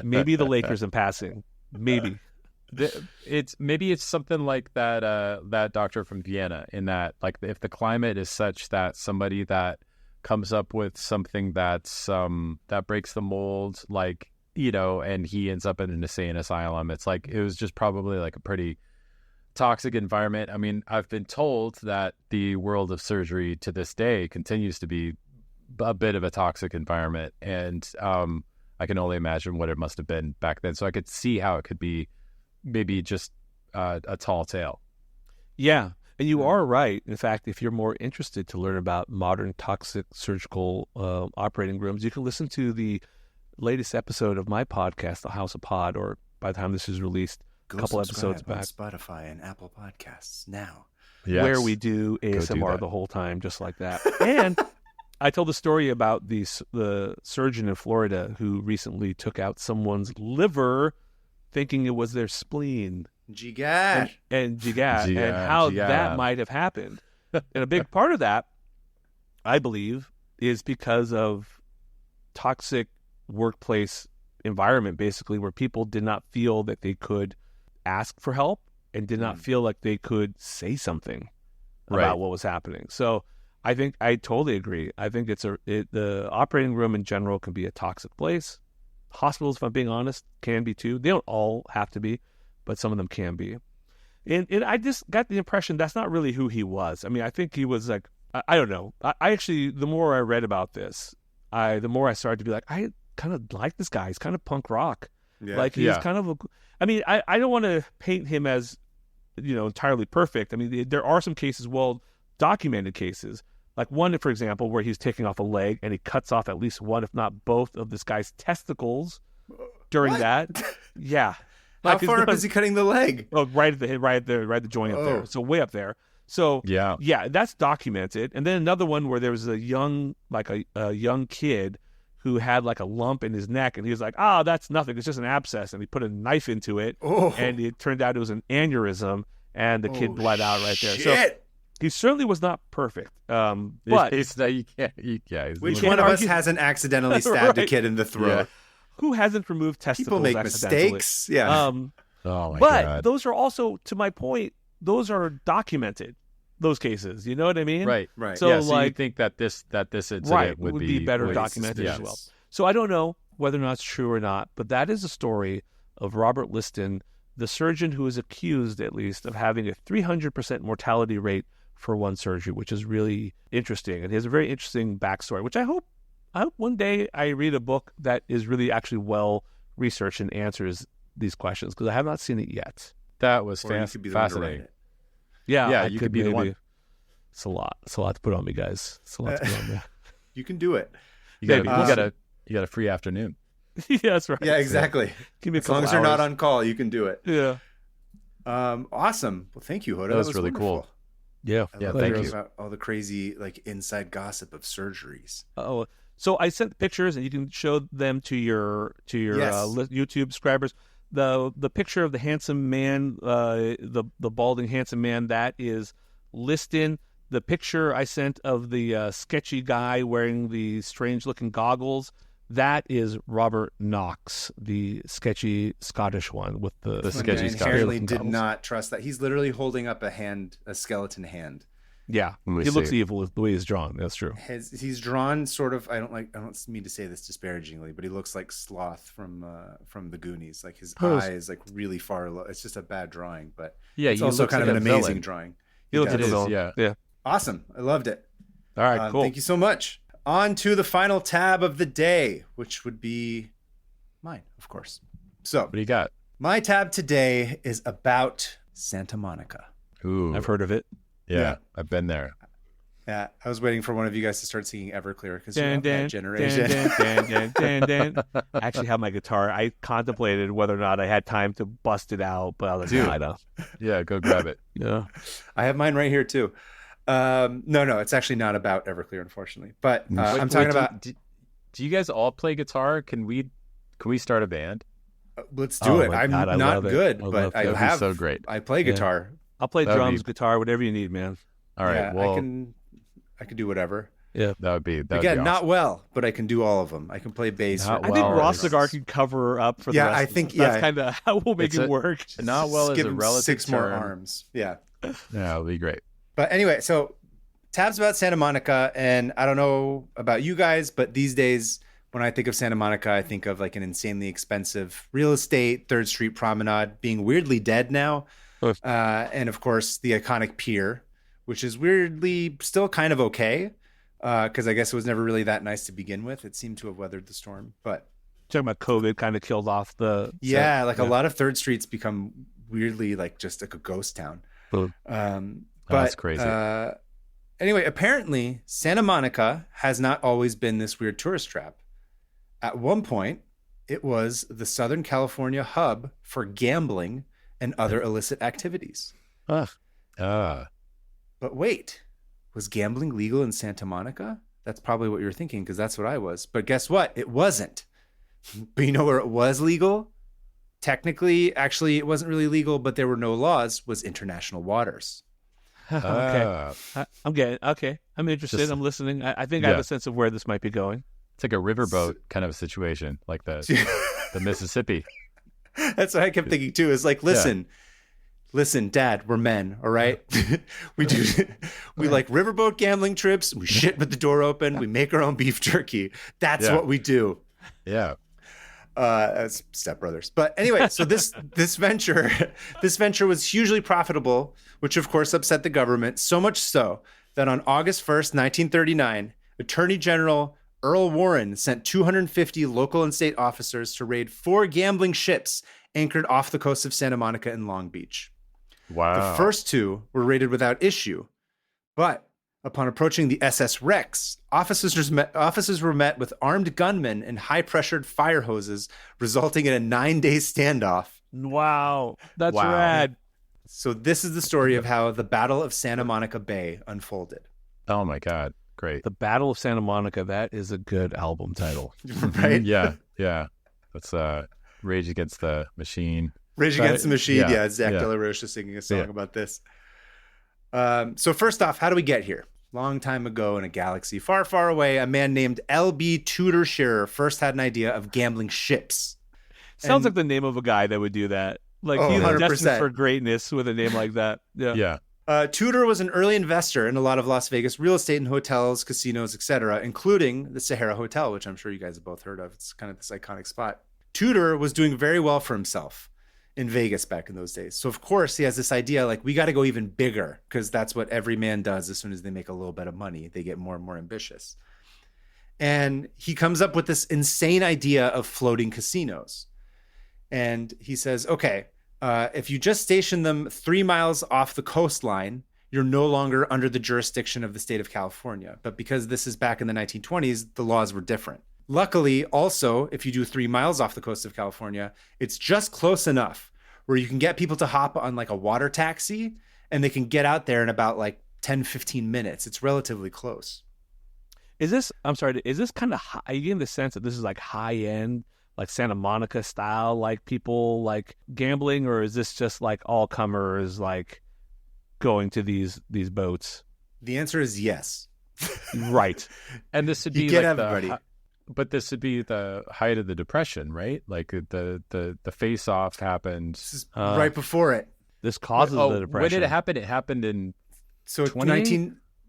Maybe the Lakers in passing. Maybe. Maybe it's something like that doctor from Vienna, in that, like, if the climate is such that somebody that comes up with something that's that breaks the mold, like, and he ends up in an insane asylum, it's like it was just probably like a pretty toxic environment. I mean, I've been told that the world of surgery to this day continues to be a bit of a toxic environment, and I can only imagine what it must have been back then. So I could see how it could be maybe just a tall tale. Yeah, and you are right. In fact, if you're more interested to learn about modern toxic surgical operating rooms, you can listen to the latest episode of my podcast, The House of Pod, or by the time this is released, a couple episodes back. On Spotify and Apple Podcasts now. Yes. Where we do ASMR the whole time, just like that. And I told the story about the surgeon in Florida who recently took out someone's liver thinking it was their spleen. Jigad. And how that might have happened. And a big part of that, I believe, is because of toxic workplace environment, basically, where people did not feel that they could ask for help and did not feel like they could say something about what was happening. So I think I totally agree. I think the operating room in general can be a toxic place. Hospitals, if I'm being honest, can be too. They don't all have to be, but some of them can be. And I just got the impression that's not really who he was. I mean, I think he was like, I don't know. I actually, the more I read about this, the more I started to be like, I kind of like this guy. He's kind of punk rock. Yeah. Like, he's kind of I mean, I don't want to paint him as, entirely perfect. I mean, there are some cases, documented cases. Like one, for example, where he's taking off a leg and he cuts off at least one, if not both, of this guy's testicles during that. Yeah. How far up is he cutting the leg? Oh, right at the joint up there. So way up there. So yeah, that's documented. And then another one where there was a young kid who had like a lump in his neck, and he was like, that's nothing. It's just an abscess. And he put a knife into it, and it turned out it was an aneurysm, and the kid bled out right there. So he certainly was not perfect. But which one of us hasn't accidentally stabbed a kid in the throat? Yeah. Who hasn't removed testicles? People make mistakes. Yeah. Oh my but God. Those are also, to my point, those are documented. Those cases, you know what I mean? Right. So, so you think that this incident would be better documented as well. So I don't know whether or not it's true or not, but that is a story of Robert Liston, the surgeon who is accused, at least, of having a 300% mortality rate for one surgery, which is really interesting. And he has a very interesting backstory, which I hope one day I read a book that is really actually well researched and answers these questions, because I have not seen it yet. That was fascinating. Yeah, you could be the one. It's a lot. It's a lot to put on me, guys. It's a lot to put on me. You can do it. You got a free afternoon. Yeah, that's right. Yeah, exactly. Give me as long as you're not on call, you can do it. Yeah. Awesome. Well, thank you, Hoda. That was really wonderful. cool. Yeah. Thank you. About all the crazy inside gossip of surgeries. Oh, so I sent pictures, and you can show them to your YouTube subscribers. The picture of the handsome man, the balding handsome man, that is Liston. The picture I sent of the sketchy guy wearing the strange looking goggles, that is Robert Knox, the sketchy Scottish one with the sketchy Scottish. Apparently did not trust that. He's literally holding up a skeleton hand. Yeah, he looks evil the way he's drawn. That's true. He's drawn sort of. I don't mean to say this disparagingly, but he looks like Sloth from the Goonies. Like his eye is like really far low. It's just a bad drawing, but it's also kind of an amazing drawing. He looks like a villain. Yeah. Awesome. I loved it. All right, cool. Thank you so much. On to the final tab of the day, which would be mine, of course. So, What do you got? my tab today is about Santa Monica. Ooh, I've heard of it. yeah, I've been there. Yeah, I was waiting for one of you guys to start singing Everclear because you're Dan, of that dan, generation. dan, dan, dan, dan, dan. I actually have my guitar. I contemplated whether or not I had time to bust it out, but I was like, no, I don't. Yeah, go grab it. Yeah. I have mine right here too. No, it's actually not about Everclear, unfortunately. But I'm talking about. Do you guys all play guitar? Can we start a band? Let's do it. my I'm God, I not love it. good, I love but it. I That'd be have. so great. I play guitar. I'll play That'd drums, be- guitar, whatever you need, man. All right. Yeah, Well, I can do whatever. Yeah. that would be Again, be awesome. not well, but I can do all of them. I can play bass. Not or I think well, Ross drums. Cigar can cover up for Yeah, the rest I of think- us. That's yeah. kind of how we'll make It's it a- work. Not well Just is give a him relative 6 more term. arms. Yeah. Yeah, it'll be great. But anyway, so tabs about Santa Monica, and I don't know about you guys, but these days when I think of Santa Monica, I think of like an insanely expensive real estate, 3rd Street Promenade being weirdly dead now. Oof. And of course, the iconic pier, which is weirdly still kind of okay, because I guess it was never really that nice to begin with. It seemed to have weathered the storm. But Talking about COVID kind of killed off the yeah, set. like a lot of 3rd Streets become weirdly like just like a ghost town. Cool. That's crazy. Anyway, apparently Santa Monica has not always been this weird tourist trap. At one point, it was the Southern California hub for gambling and other illicit activities. Ugh. But wait, was gambling legal in Santa Monica? That's probably what you're thinking, because that's what I was. But guess what? It wasn't. But you know where it was legal? Technically, actually, it wasn't really legal, but there were no laws, was international waters. Okay. I'm getting okay. I'm interested. Just- I'm listening. I think I have Yeah. a sense of where this might be going. It's like a riverboat kind of a situation, like the Mississippi. That's what I kept thinking too. Is like, listen, Dad, we're men, all right? we like riverboat gambling trips. We shit with the door open. We make our own beef jerky. That's Yeah. what we do. Yeah. As stepbrothers. But anyway, so this venture was hugely profitable, which of course upset the government, so much so that on August 1st, 1939, Attorney General Earl Warren sent 250 local and state officers to raid 4 gambling ships anchored off the coast of Santa Monica and Long Beach. Wow. The first 2 were raided without issue, but upon approaching the SS Rex, officers were met with armed gunmen and high-pressured fire hoses, resulting in a 9-day standoff. Wow, that's Wow. rad. So this is the story of how the Battle of Santa Monica Bay unfolded. Oh my God. Great. The Battle of Santa Monica. That is a good album title. Right? Yeah. Yeah. That's Rage Against the Machine. Rage Against the Machine. Yeah, Yeah, Zach yeah. De La Rocha singing a song Yeah. about this. So first off, how do we get here? Long time ago in a galaxy far, far away, a man named L.B. Tudor Shearer first had an idea of gambling ships. Sounds And- like the name of a guy that would do that. Like Oh, he's 100%. destined for greatness with a name like that. Yeah. Yeah. Tudor was an early investor in a lot of Las Vegas real estate and hotels, casinos, etc., including the Sahara Hotel, which I'm sure you guys have both heard of. It's kind of this iconic spot. Tudor was doing very well for himself in Vegas back in those days. So, of course, he has this idea like, we got to go even bigger, because that's what every man does as soon as they make a little bit of money. They get more and more ambitious. And he comes up with this insane idea of floating casinos. And he says, okay, if you just station them 3 miles off the coastline, you're no longer under the jurisdiction of the state of California. But because this is back in the 1920s, the laws were different. Luckily, also, if you do 3 miles off the coast of California, it's just close enough where you can get people to hop on like a water taxi and they can get out there in about like 10, 15 minutes. It's relatively close. Is this kind of high? Are you getting the sense that this is like high end, like Santa Monica style, like people like gambling, or is this just like all comers like going to these boats? The answer is yes. Right. And this would You be get like everybody. but this would be the height of the Depression, right? Like the face off happened. This is right before it. This causes the depression. When did it happen? It happened in So 20?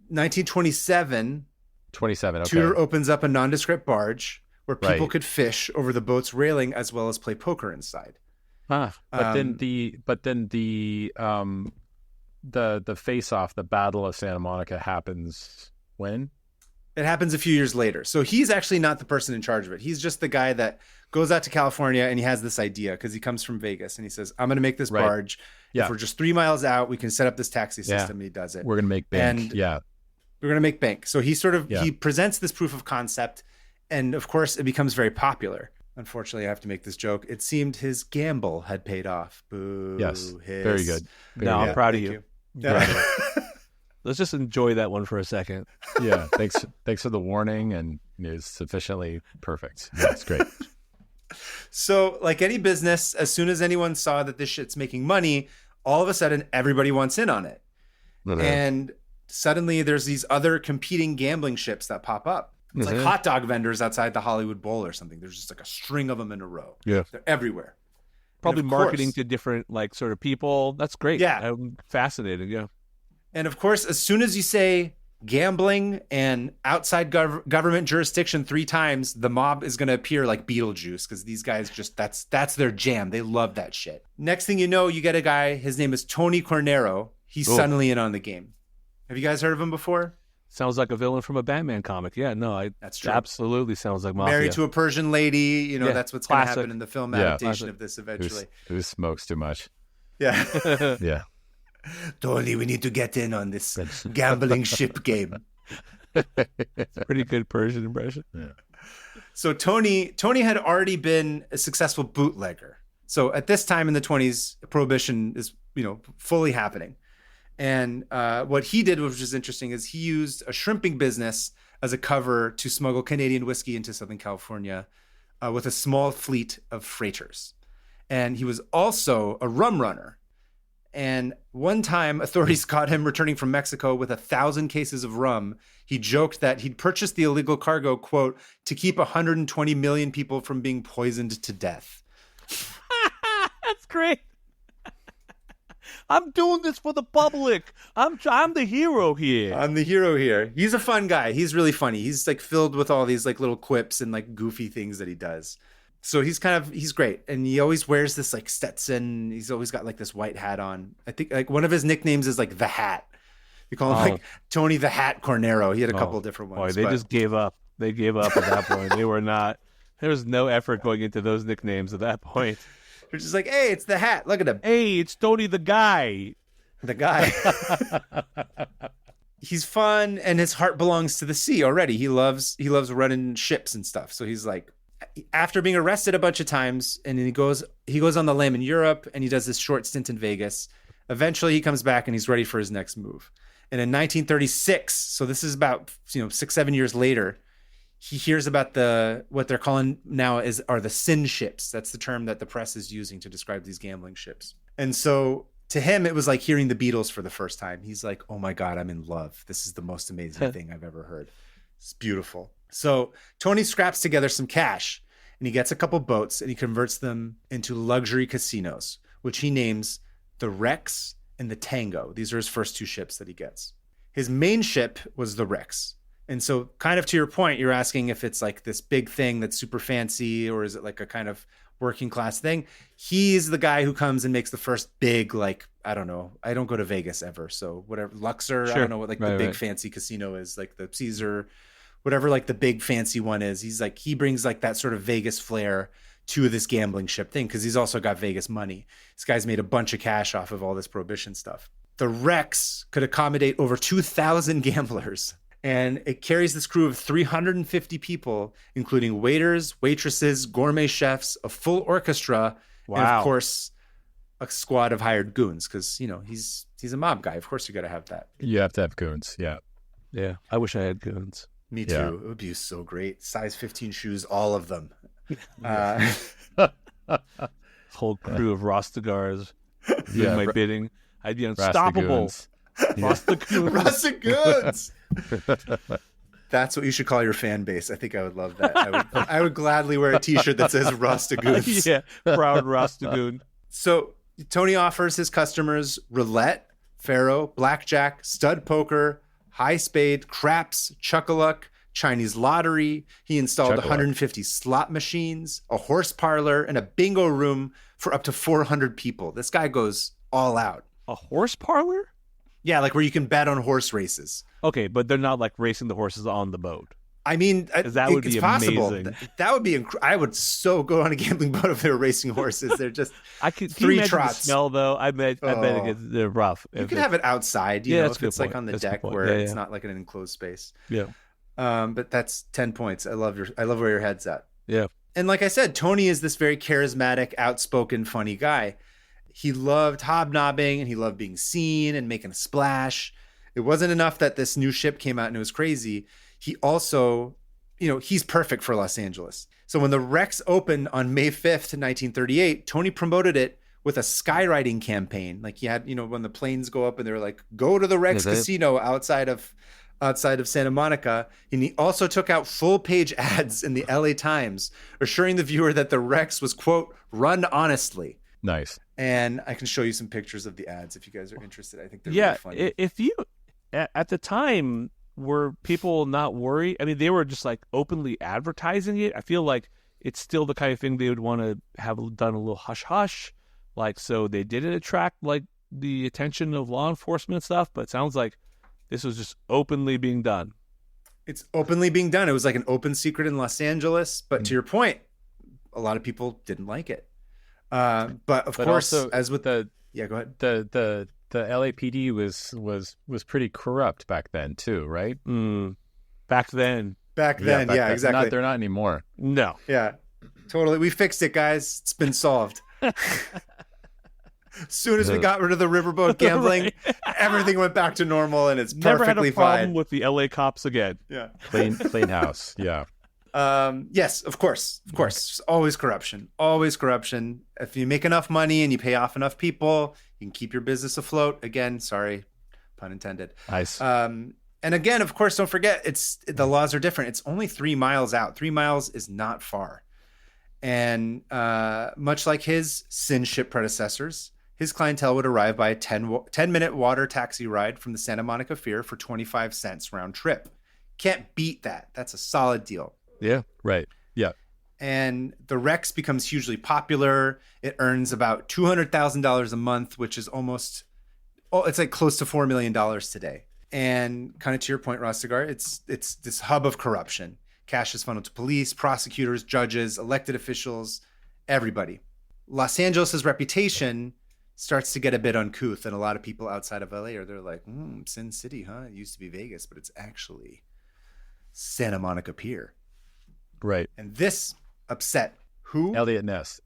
1927, 27. Okay. Tudor opens up a nondescript barge where people Right. could fish over the boat's railing as well as play poker inside. Huh. But then the face off, the Battle of Santa Monica happens When? It happens a few years later. So he's actually not the person in charge of it. He's just the guy that goes out to California and he has this idea because he comes from Vegas and he says, I'm going to make this barge. Yeah. If we're just 3 miles out, we can set up this taxi system. And he does it. We're going to make bank. And we're going to make bank. So he presents this proof of concept. And of course, it becomes very popular. Unfortunately, I have to make this joke. It seemed his gamble had paid off. Boo. Yes. Very good. I'm proud of you. Yeah. Let's just enjoy that one for a second. Yeah. Thanks for the warning, and it's sufficiently perfect. That's great. So, like any business, as soon as anyone saw that this shit's making money, all of a sudden everybody wants in on it. And suddenly there's these other competing gambling ships that pop up. It's like hot dog vendors outside the Hollywood Bowl or something. There's just like a string of them in a row. Yeah. They're everywhere. Probably marketing to different like sort of people. That's great. Yeah. Fascinating. Yeah. And of course, as soon as you say gambling and outside government jurisdiction 3 times, the mob is going to appear like Beetlejuice because these guys just, that's their jam. They love that shit. Next thing you know, you get a guy, his name is Tony Cornero. He's suddenly in on the game. Have you guys heard of him before? Sounds like a villain from a Batman comic. Yeah, no, that's true. Absolutely sounds like mafia. Married to a Persian lady. You know, that's what's going to happen in the film adaptation of this eventually. Who smokes too much. Yeah. Yeah. Tony, we need to get in on this gambling ship game. It's a pretty good Persian impression. Yeah. So Tony had already been a successful bootlegger. So at this time in the 1920s, prohibition is, fully happening. And what he did, which was interesting, is he used a shrimping business as a cover to smuggle Canadian whiskey into Southern California with a small fleet of freighters. And he was also a rum runner. And one time, authorities caught him returning from Mexico with 1,000 cases of rum. He joked that he'd purchased the illegal cargo, quote, to keep 120 million people from being poisoned to death. That's great. I'm doing this for the public. I'm the hero here. I'm the hero here. He's a fun guy. He's really funny. He's like filled with all these like little quips and like goofy things that he does. So he's great. And he always wears this like Stetson. He's always got like this white hat on. I think like one of his nicknames is like the Hat. You call him like Tony the Hat Cornero. He had a couple different ones. Boy, they just gave up. They gave up at that point. There was no effort going into those nicknames at that point. They're just like, hey, it's the Hat. Look at him. Hey, it's Tony the Guy. The guy. He's fun and his heart belongs to the sea already. He loves running ships and stuff. So he's like, after being arrested a bunch of times, and then he goes on the lam in Europe, and he does this short stint in Vegas. Eventually, he comes back and he's ready for his next move. And in 1936, so this is about 6-7 years later, he hears about what they're calling now are the sin ships. That's the term that the press is using to describe these gambling ships. And so to him, it was like hearing the Beatles for the first time. He's like, oh my God, I'm in love. This is the most amazing thing I've ever heard. It's beautiful. So Tony scraps together some cash and he gets a couple boats and he converts them into luxury casinos, which he names the Rex and the Tango. These are his first 2 ships that he gets. His main ship was the Rex. And so kind of to your point, you're asking if it's like this big thing that's super fancy or is it like a kind of working class thing? He's the guy who comes and makes the first big, like, I don't know. I don't go to Vegas ever. So whatever, Luxor, sure. I don't know what like the big fancy casino is, like the Caesar, whatever like the big fancy one is. He brings like that sort of Vegas flair to this gambling ship thing because he's also got Vegas money. This guy's made a bunch of cash off of all this prohibition stuff. The Rex could accommodate over 2,000 gamblers, and it carries this crew of 350 people, including waiters, waitresses, gourmet chefs, a full orchestra, and of course, a squad of hired goons because, he's a mob guy. Of course, you got to have that. You have to have goons, yeah. Yeah, I wish I had goons. Me too. Yeah. It would be so great. Size 15 shoes, all of them. Whole crew of Rastagars doing my bidding. I'd be unstoppable. Rastagoons. That's what you should call your fan base. I think I would love that. I would gladly wear a T-shirt that says Rastagoons. Yeah, proud Rastagoon. So Tony offers his customers roulette, faro, blackjack, stud poker, high spade, craps, chuck-a-luck, Chinese lottery. He installed 150 slot machines, a horse parlor, and a bingo room for up to 400 people. This guy goes all out. A horse parlor? Yeah, like where you can bet on horse races. Okay, but they're not like racing the horses on the boat. I mean, 'Cause that would it's be possible. amazing. That would be. I would so go on a gambling boat if they were racing horses. They're just Can you three imagine trots. the smell though? I bet they're rough. You could have it outside, you know, that's if a it's good like point. on the That's a good deck point. where Yeah, it's yeah. not like an enclosed space. Yeah. But that's 10 points. I love where your head's at. Yeah. And like I said, Tony is this very charismatic, outspoken, funny guy. He loved hobnobbing and he loved being seen and making a splash. It wasn't enough that this new ship came out and it was crazy. He also, you know, he's perfect for Los Angeles. So when the Rex opened on May 5th, 1938, Tony promoted it with a skywriting campaign. Like he had, you know, when the planes go up and they're like, go to the Rex Casino outside of Santa Monica. And he also took out full page ads in the LA Times, assuring the viewer that the Rex was, quote, run honestly. Nice. And I can show you some pictures of the ads if you guys are interested. I think they're really funny. If you, at the time, were people not worried? I mean, they were just like openly advertising it. I feel like it's still the kind of thing they would want to have done a little hush hush. Like, so they didn't attract like the attention of law enforcement and stuff, but it sounds like this was just openly being done. It's openly being done. It was like an open secret in Los Angeles. But to your point, a lot of people didn't like it. But course, also, as with the go ahead. The LAPD was pretty corrupt back then too, right? Back then, Yeah, exactly. They're not anymore. no. Yeah, totally. We fixed it, guys. It's been solved. As soon as we got rid of the riverboat gambling, everything went back to normal, and it's Never had perfectly a problem fine. with the LA cops again. Yeah. Clean house. Yeah. Yes, of course. Always corruption. If you make enough money and you pay off enough people, you can keep your business afloat. Again, sorry, pun intended. Nice. And again, of course, don't forget, the laws are different. It's only 3 miles out. 3 miles is not far. And much like his sin ship predecessors, his clientele would arrive by a 10-minute water taxi ride from the Santa Monica Pier for 25 cents round trip. Can't beat that. That's a solid deal. Yeah. Right. Yeah. And the Rex becomes hugely popular. It earns about $200,000 a month, which is it's like close to $4 million today. And kind of to your point, Rostigar, it's this hub of corruption. Cash is funneled to police, prosecutors, judges, elected officials, everybody. Los Angeles' reputation starts to get a bit uncouth, and a lot of people outside of LA they're like, Sin City, huh? It used to be Vegas, but it's actually Santa Monica Pier. Right. And this upset who? Elliot Ness.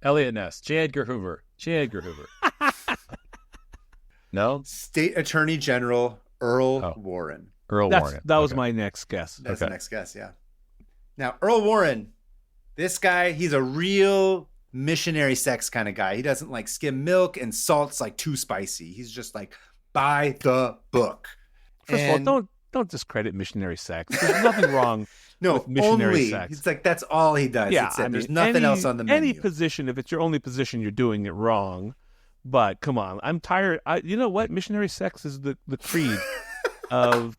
J. Edgar Hoover. No? State Attorney General Earl Warren. Warren. That was my next guess. That's the next guess, yeah. Now, Earl Warren, this guy, he's a real missionary sex kind of guy. He doesn't like skim milk, and salt's like too spicy. He's just like, by the book. First of all, don't discredit missionary sex. There's nothing wrong with missionary sex. It's like that's all he does. Yeah, there's nothing else on the menu. Any position, if it's your only position, you're doing it wrong. But come on, I'm tired. You know what? Missionary sex is the creed of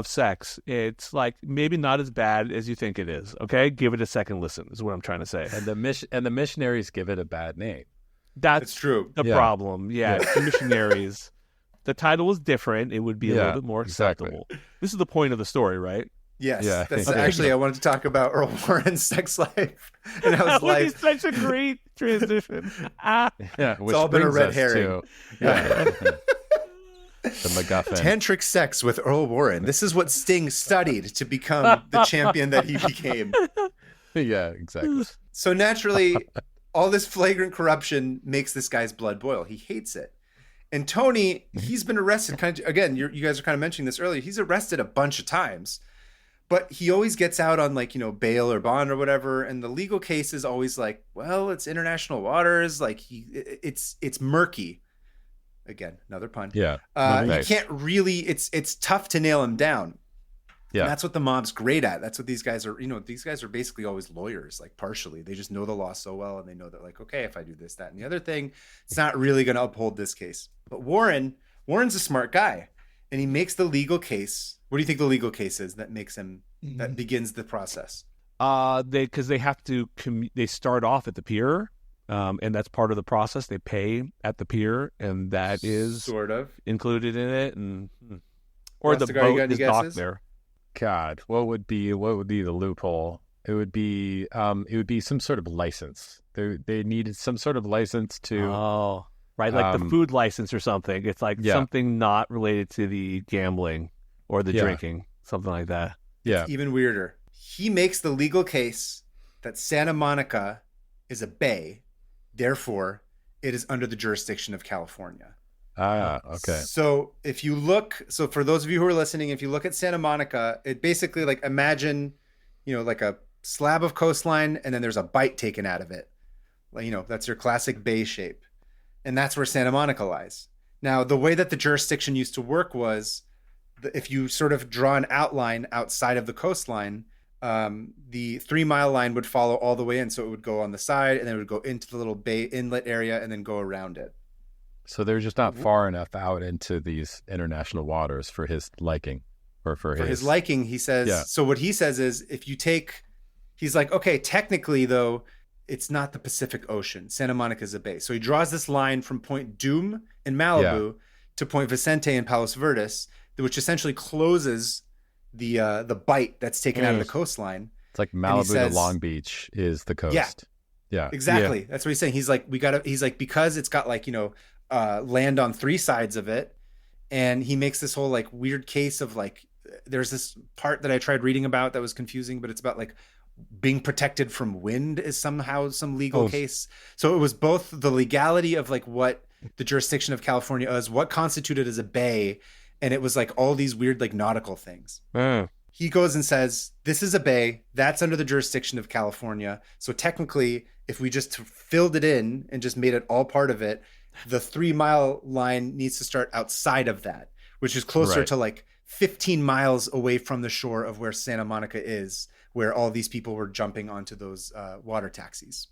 sex. It's like maybe not as bad as you think it is. Okay, give it a second listen. Is what I'm trying to say. And the missionaries give it a bad name. That's true. The problem. Yeah, the missionaries. The title is different. It would be a little bit more acceptable. Exactly. This is the point of the story, right? Yes. Yeah, that's actually, I wanted to talk about Earl Warren's sex life and how his life. Such a great transition. Yeah, it's all been a red herring. The MacGuffin. Tantric sex with Earl Warren. This is what Sting studied to become the champion that he became. Yeah, exactly. So naturally, all this flagrant corruption makes this guy's blood boil. He hates it. And Tony, he's been arrested. Again, you guys are kind of mentioning this earlier. He's arrested a bunch of times, but he always gets out on bail or bond or whatever. And the legal case is always like, well, it's international waters. Like it's murky. Again, another pun. Yeah. You can't really. It's tough to nail him down. Yeah. And that's what the mob's great at. That's what these guys are. These guys are basically always lawyers, like partially. They just know the law so well, and they know that, like, okay, if I do this, that, and the other thing, it's not really going to uphold this case. But Warren's a smart guy, and he makes the legal case. What do you think the legal case is that makes him that begins the process? Because they have to. They start off at the pier. and that's part of the process. They pay at the pier, and that is Sort of. included in it. And or the Westergaard, you got boat any is docked guesses? there. God, what would be the loophole? It would be some sort of license. They needed some sort of license to Oh, right, like the food license or something. It's like something not related to the gambling or the drinking, something like that. yeah. Even weirder. He makes the legal case that Santa Monica is a bay, therefore it is under the jurisdiction of California. Okay. So if you look, so for those of you who are listening, if you look at Santa Monica, it basically like imagine, like a slab of coastline and then there's a bite taken out of it. Like, that's your classic bay shape. And that's where Santa Monica lies. Now, the way that the jurisdiction used to work was if you sort of draw an outline outside of the coastline, the 3 mile line would follow all the way in. So it would go on the side and then it would go into the little bay inlet area and then go around it. So they're just not far enough out into these international waters for his liking, or for his liking. He says, So what he says is he's like, okay, technically though, it's not the Pacific Ocean. Santa Monica is a bay. So he draws this line from Point Doom in Malibu to Point Vicente in Palos Verdes, which essentially closes the bite that's taken out of the coastline. It's like Malibu to Long Beach is the coast. Yeah. Exactly. Yeah. That's what he's saying. He's like, because it's got like, land on 3 sides of it. And he makes this whole like weird case of like, there's this part that I tried reading about that was confusing, but it's about like being protected from wind is somehow some legal case. So it was both the legality of like what the jurisdiction of California is, what constituted as a bay, and it was like all these weird like nautical things. He goes and says, this is a bay, that's under the jurisdiction of California. So technically, if we just filled it in and just made it all part of it, the 3 mile line needs to start outside of that, which is closer to like 15 miles away from the shore of where Santa Monica is, where all these people were jumping onto those water taxis.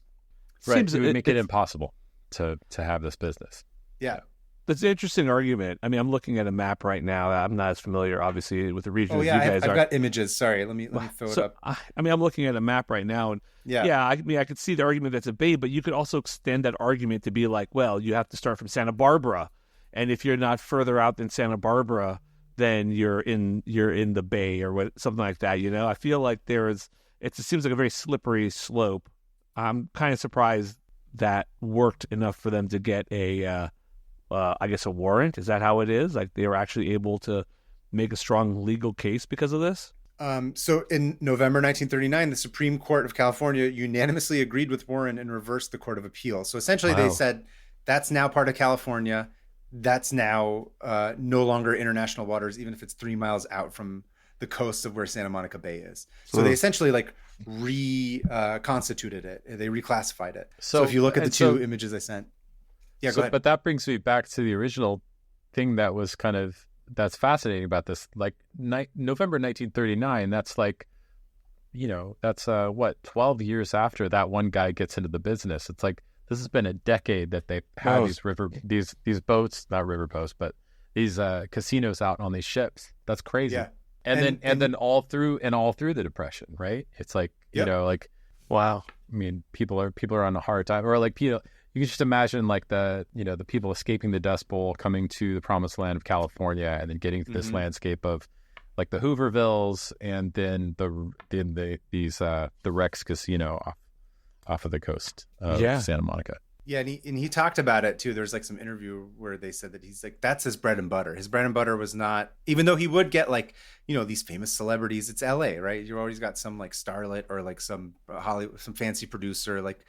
Right. It would make it impossible to have this business. Yeah. That's an interesting argument. I mean, I'm looking at a map right now. I'm not as familiar, obviously, with the region as you guys are. I've got images. Sorry, let me throw it up. I mean, I'm looking at a map right now, and I mean, I could see the argument that's a bay, but you could also extend that argument to be like, well, you have to start from Santa Barbara, and if you're not further out than Santa Barbara, then you're in the bay or something like that. I feel like it seems like a very slippery slope. I'm kind of surprised that worked enough for them to get I guess a warrant. Is that how it is? Like they were actually able to make a strong legal case because of this? So in November 1939, the Supreme Court of California unanimously agreed with Warren and reversed the Court of Appeal. So essentially they said that's now part of California. That's now no longer international waters, even if it's 3 miles out from the coast of where Santa Monica Bay is. So they essentially like reconstituted it. They reclassified it. So if you look at the two images I sent. Yeah, go ahead. But that brings me back to the original thing that was that's fascinating about this. Like November 1939, that's like, that's 12 years after that one guy gets into the business. It's like, this has been a decade that they've had these boats, not river boats, but these casinos out on these ships. That's crazy. Yeah. And then all through the Depression, right? It's like, wow. I mean, people are on a hard time, or like, you can just imagine like the people escaping the Dust Bowl, coming to the promised land of California, and then getting to this landscape of like the Hoovervilles, and then the Rex Casino off of the coast of Santa Monica. Yeah, and he talked about it too. There's like some interview where they said that he's like, that's his bread and butter. His bread and butter was not, even though he would get like, these famous celebrities. It's LA, right? You always got some like starlet or like some Hollywood, some fancy producer. Like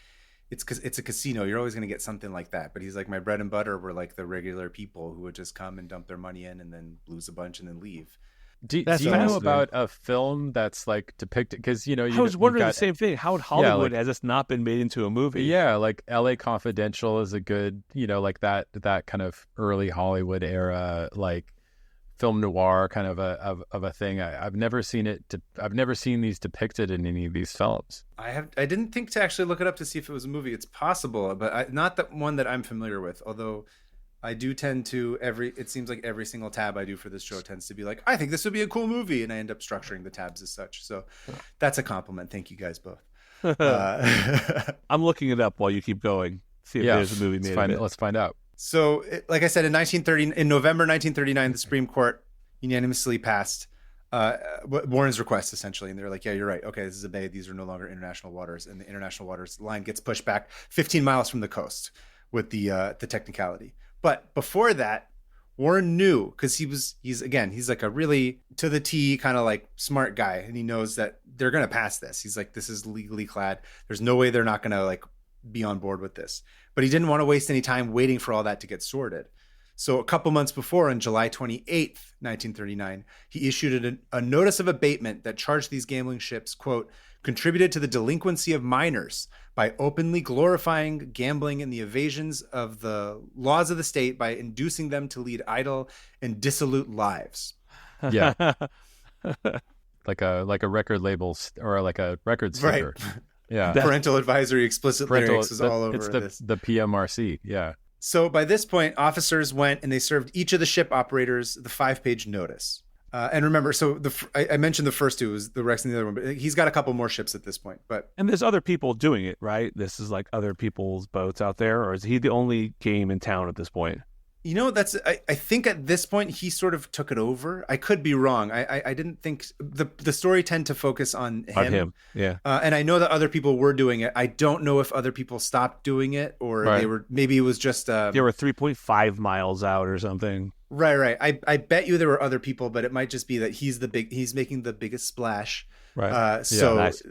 it's a casino. You're always going to get something like that. But he's like, my bread and butter were like the regular people who would just come and dump their money in and then lose a bunch and then leave. Do you know about a film that's like depicted? Because I was wondering the same thing. How in Hollywood has this not been made into a movie? Yeah, like L.A. Confidential is a good, like that kind of early Hollywood era, like film noir kind of a thing. I've never seen it. I've never seen these depicted in any of these films. I didn't think to actually look it up to see if it was a movie. It's possible, but not the one that I'm familiar with. Although I do tend to it seems like every single tab I do for this show tends to be like, I think this would be a cool movie, and I end up structuring the tabs as such. So that's a compliment. Thank you guys both. I'm looking it up while you keep going. See if there's a movie made of it. Let's find out. So, like I said, in November 1939, the Supreme Court unanimously passed Warren's request, essentially. And they're like, yeah, you're right. Okay, this is a bay. These are no longer international waters. And the international waters line gets pushed back 15 miles from the coast with the technicality. But before that, Warren knew, because he's like a really to the T kind of like smart guy. And he knows that they're going to pass this. He's like, this is legally clad. There's no way they're not going to like be on board with this. But he didn't want to waste any time waiting for all that to get sorted. So a couple months before, on July 28th, 1939, he issued a notice of abatement that charged these gambling ships, quote, contributed to the delinquency of minors by openly glorifying gambling and the evasions of the laws of the state by inducing them to lead idle and dissolute lives. Yeah. like a record label or like a record sticker. Right. Yeah. Parental advisory explicit lyrics is all over this. The PMRC. Yeah. So by this point, officers went and they served each of the ship operators the 5-page notice. And remember, so I mentioned the first two, was the Rex and the other one, but he's got a couple more ships at this point. And there's other people doing it, right? This is like other people's boats out there, or is he the only game in town at this point? You know, I think at this point he sort of took it over. I could be wrong. I didn't think the story tend to focus on him. On him, yeah. And I know that other people were doing it. I don't know if other people stopped doing it or they were. Maybe it was just they were 3.5 miles out or something. Right. I bet you there were other people, but it might just be that he's making the biggest splash. Right. So nice.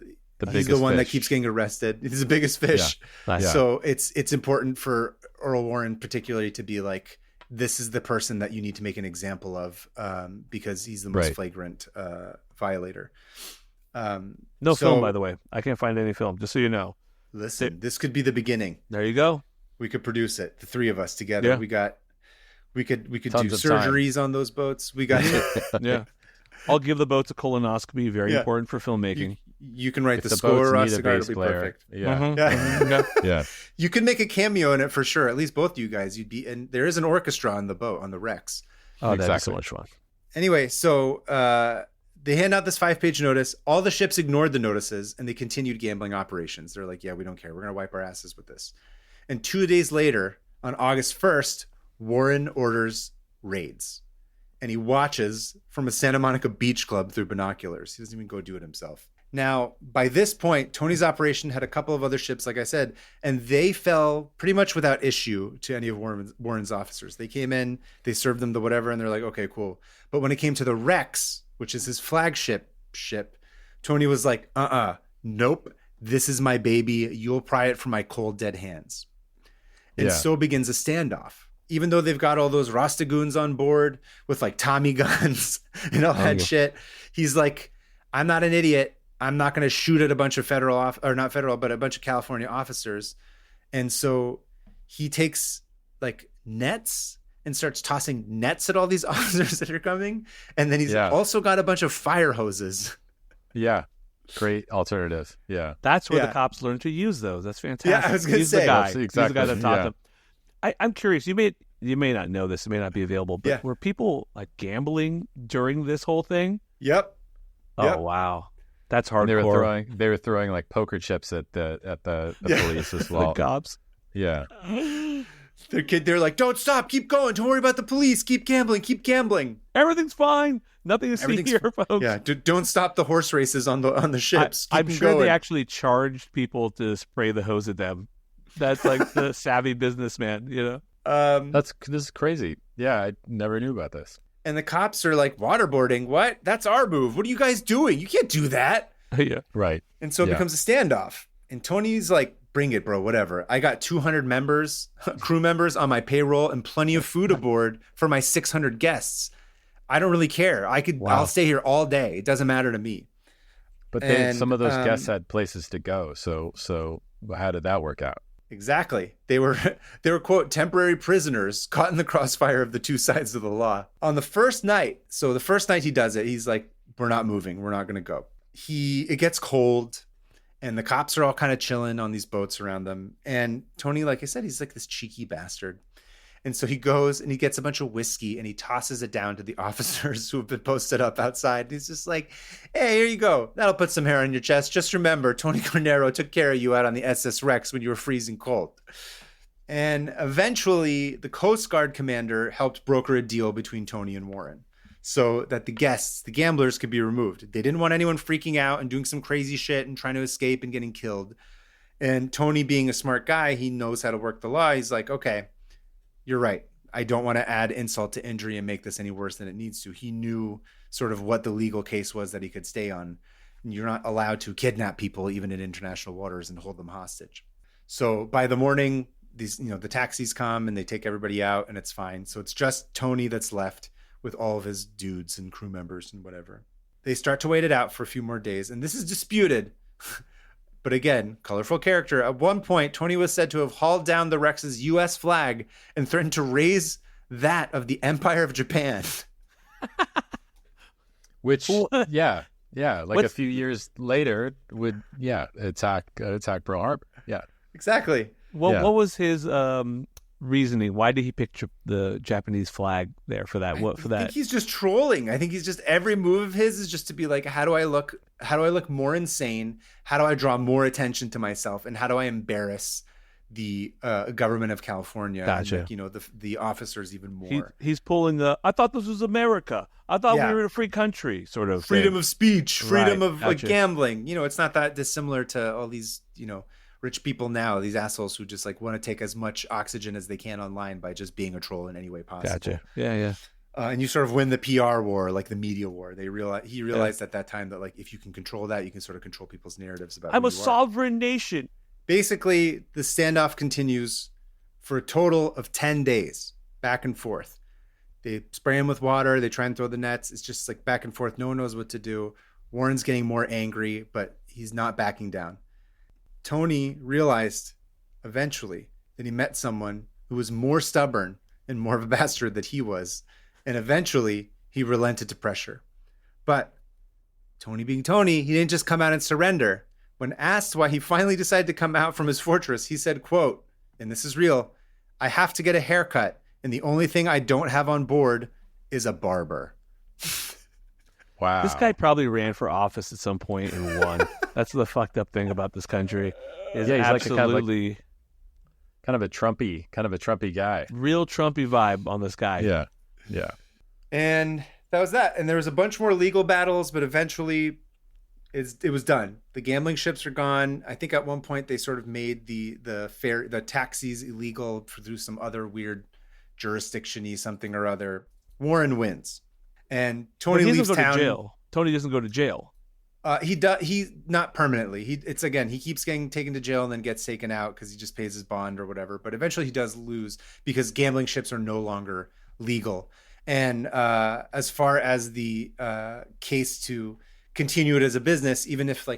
He's the one that keeps getting arrested. He's the biggest fish. Yeah. Nice. So it's important for Earl Warren particularly to be like, this is the person that you need to make an example of, because he's the most flagrant violator. No film, by the way. I can't find any film, just so you know. Listen, this could be the beginning. There you go. We could produce it, the three of us together. Yeah. We could do surgeries on those boats. We got yeah. I'll give the boats a colonoscopy. Very important for filmmaking. You can write the score, Ross Cigar. It'll be perfect. Yeah. Mm-hmm. Yeah. You could make a cameo in it for sure. At least both of you guys. And there is an orchestra on the boat, on the Rex. Oh, that's so much fun. Anyway, so they hand out this 5-page notice. All the ships ignored the notices and they continued gambling operations. They're like, yeah, we don't care. We're going to wipe our asses with this. And 2 days later, on August 1st, Warren orders raids. And he watches from a Santa Monica beach club through binoculars. He doesn't even go do it himself. Now, by this point, Tony's operation had a couple of other ships, like I said, and they fell pretty much without issue to any of Warren's officers. They came in, they served them the whatever, and they're like, okay, cool. But when it came to the Rex, which is his flagship ship, Tony was like, nope, this is my baby. You'll pry it from my cold, dead hands. And so begins a standoff. Even though they've got all those Rastagoons on board with like Tommy guns and all that shit, he's like, I'm not an idiot. I'm not going to shoot at a bunch of but a bunch of California officers. And so he takes like nets and starts tossing nets at all these officers that are coming. And then he's also got a bunch of fire hoses. Yeah. Great alternative. Yeah. That's where the cops learn to use those. That's fantastic. Yeah, I was going to say. The guy. Exactly. He's the guy that taught them. I'm curious. You may not know this. It may not be available. But were people like gambling during this whole thing? Yep. Oh wow, that's hardcore. They were throwing like poker chips at the police as well. The cops. Yeah. They're like, don't stop, keep going. Don't worry about the police. Keep gambling. Keep gambling. Everything's fine. Nothing to see here, folks. Yeah. Don't stop the horse races on the ships. I'm sure they actually charged people to spray the hose at them. That's like the savvy businessman, you know. This is crazy. Yeah, I never knew about this. And the cops are like, waterboarding? What? That's our move. What are you guys doing? You can't do that. Yeah, right. And so it becomes a standoff. And Tony's like, bring it, bro. Whatever. I got 200 crew members on my payroll, and plenty of food aboard for my 600 guests. I don't really care. I'll stay here all day. It doesn't matter to me. But some of those guests had places to go. So how did that work out? Exactly. They were, quote, temporary prisoners caught in the crossfire of the two sides of the law. On the first night, he does it, he's like, we're not moving. We're not going to go. It gets cold, and the cops are all kind of chilling on these boats around them. And Tony, like I said, he's like this cheeky bastard. And so he goes and he gets a bunch of whiskey and he tosses it down to the officers who have been posted up outside. And he's just like, hey, here you go. That'll put some hair on your chest. Just remember, Tony Cornero took care of you out on the SS Rex when you were freezing cold. And eventually, the Coast Guard commander helped broker a deal between Tony and Warren so that the guests, the gamblers, could be removed. They didn't want anyone freaking out and doing some crazy shit and trying to escape and getting killed. And Tony, being a smart guy, he knows how to work the law. He's like, okay, you're right. I don't want to add insult to injury and make this any worse than it needs to. He knew sort of what the legal case was that he could stay on. And you're not allowed to kidnap people even in international waters and hold them hostage. So by the morning, these, the taxis come and they take everybody out and it's fine. So it's just Tony that's left with all of his dudes and crew members and whatever. They start to wait it out for a few more days. And this is disputed. But again, colorful character. At one point, Tony was said to have hauled down the Rex's U.S. flag and threatened to raise that of the Empire of Japan. Which, yeah. Like a few years later would, attack Pearl Harbor. Yeah. Exactly. What was his reasoning? Why did he pick the Japanese flag there for that? I think he's just trolling. I think he's just, every move of his is just to be like, how do I look more insane? How do I draw more attention to myself? And how do I embarrass the government of California? Gotcha. And the officers even more. He's pulling I thought this was America. I thought we were in a free country, sort of freedom thing. of speech, freedom of gotcha. Gambling. It's not that dissimilar to all these, rich people now, these assholes who just want to take as much oxygen as they can online by just being a troll in any way possible. Gotcha. Yeah. And you sort of win the PR war, like the media war. He realized at that time that if you can control that, you can sort of control people's narratives about. I'm a sovereign nation. Basically, the standoff continues for a total of 10 days, back and forth. They spray him with water. They try and throw the nets. It's just back and forth. No one knows what to do. Warren's getting more angry, but he's not backing down. Tony realized eventually that he met someone who was more stubborn and more of a bastard than he was. And eventually he relented to pressure. But Tony being Tony, he didn't just come out and surrender. When asked why he finally decided to come out from his fortress, he said, quote, and this is real, I have to get a haircut. And the only thing I don't have on board is a barber. Wow. This guy probably ran for office at some point and won. That's the fucked up thing about this country. He's absolutely kind of a Trumpy guy. Real Trumpy vibe on this guy. Yeah. And that was that. And there was a bunch more legal battles, but eventually it was done. The gambling ships are gone. I think at one point they sort of made the taxis illegal through some other weird jurisdiction-y something or other. Warren wins. And Tony leaves town. Jail. Tony doesn't go to jail. He not permanently. He keeps getting taken to jail and then gets taken out because he just pays his bond or whatever. But eventually he does lose because gambling ships are no longer legal. And as far as the case to continue it as a business, even if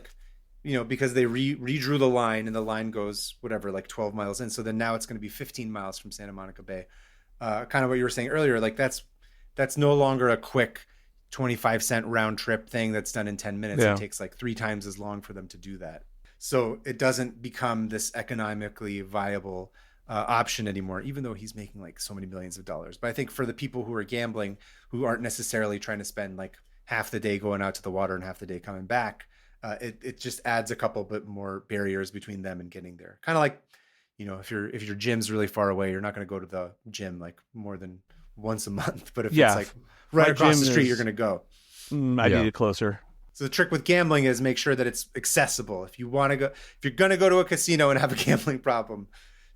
because they redrew the line and the line goes 12 miles in. So then now it's going to be 15 miles from Santa Monica Bay. Kind of what you were saying earlier, that's no longer a quick 25-cent round trip thing that's done in 10 minutes. Yeah. It takes 3 times as long for them to do that. So it doesn't become this economically viable option anymore, even though he's making so many millions of dollars. But I think for the people who are gambling, who aren't necessarily trying to spend half the day going out to the water and half the day coming back, it just adds a couple bit more barriers between them and getting there. Kind of if your gym's really far away, you're not going to go to the gym more than once a month. But if it's right across the street, you're going to go. I need it closer. So the trick with gambling is make sure that it's accessible. If you're going to go to a casino and have a gambling problem,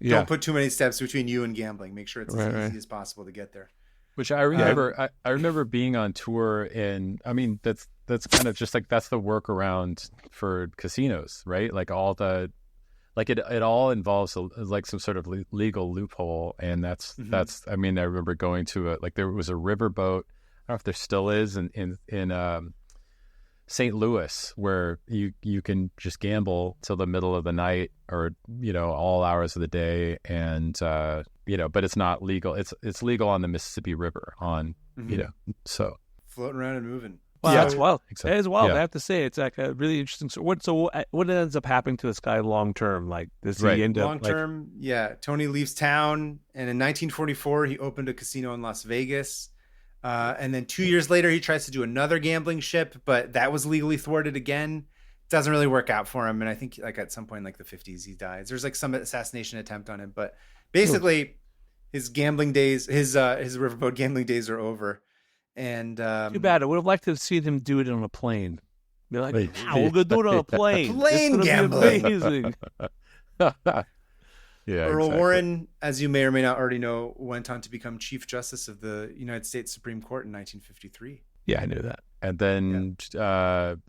don't put too many steps between you and gambling. Make sure it's as easy as possible to get there. Which I remember, I remember being on tour, and I mean that's kind of just that's the workaround for casinos, right? All the it all involves some sort of legal loophole, and that's I mean I remember going to there was a riverboat. I don't know if there still is in St. Louis, where you can just gamble till the middle of the night or all hours of the day, and but it's not legal. It's legal on the Mississippi River so floating around and moving. Wow, Yeah. that's wild. Exactly. It is wild. Yeah. I have to say, it's like a really interesting story. What ends up happening to this guy long term? Like, does Right. he end up Long like? term, yeah. Tony leaves town, and in 1944, he opened a casino in Las Vegas. And then 2 years later, he tries to do another gambling ship, but that was legally thwarted again. Doesn't really work out for him, and I think like at some point, like the 50s, he dies. There's like some assassination attempt on him, but basically, his gambling days, his riverboat gambling days are over. And Too bad. I would have liked to have seen him do it on a plane. Be like, Wait. wow, we're gonna do it on a plane. Plane It's gonna gambling. be amazing. Yeah. Earl exactly. Warren, as you may or may not already know, went on to become Chief Justice of the United States Supreme Court in 1953. Yeah, I knew that. And then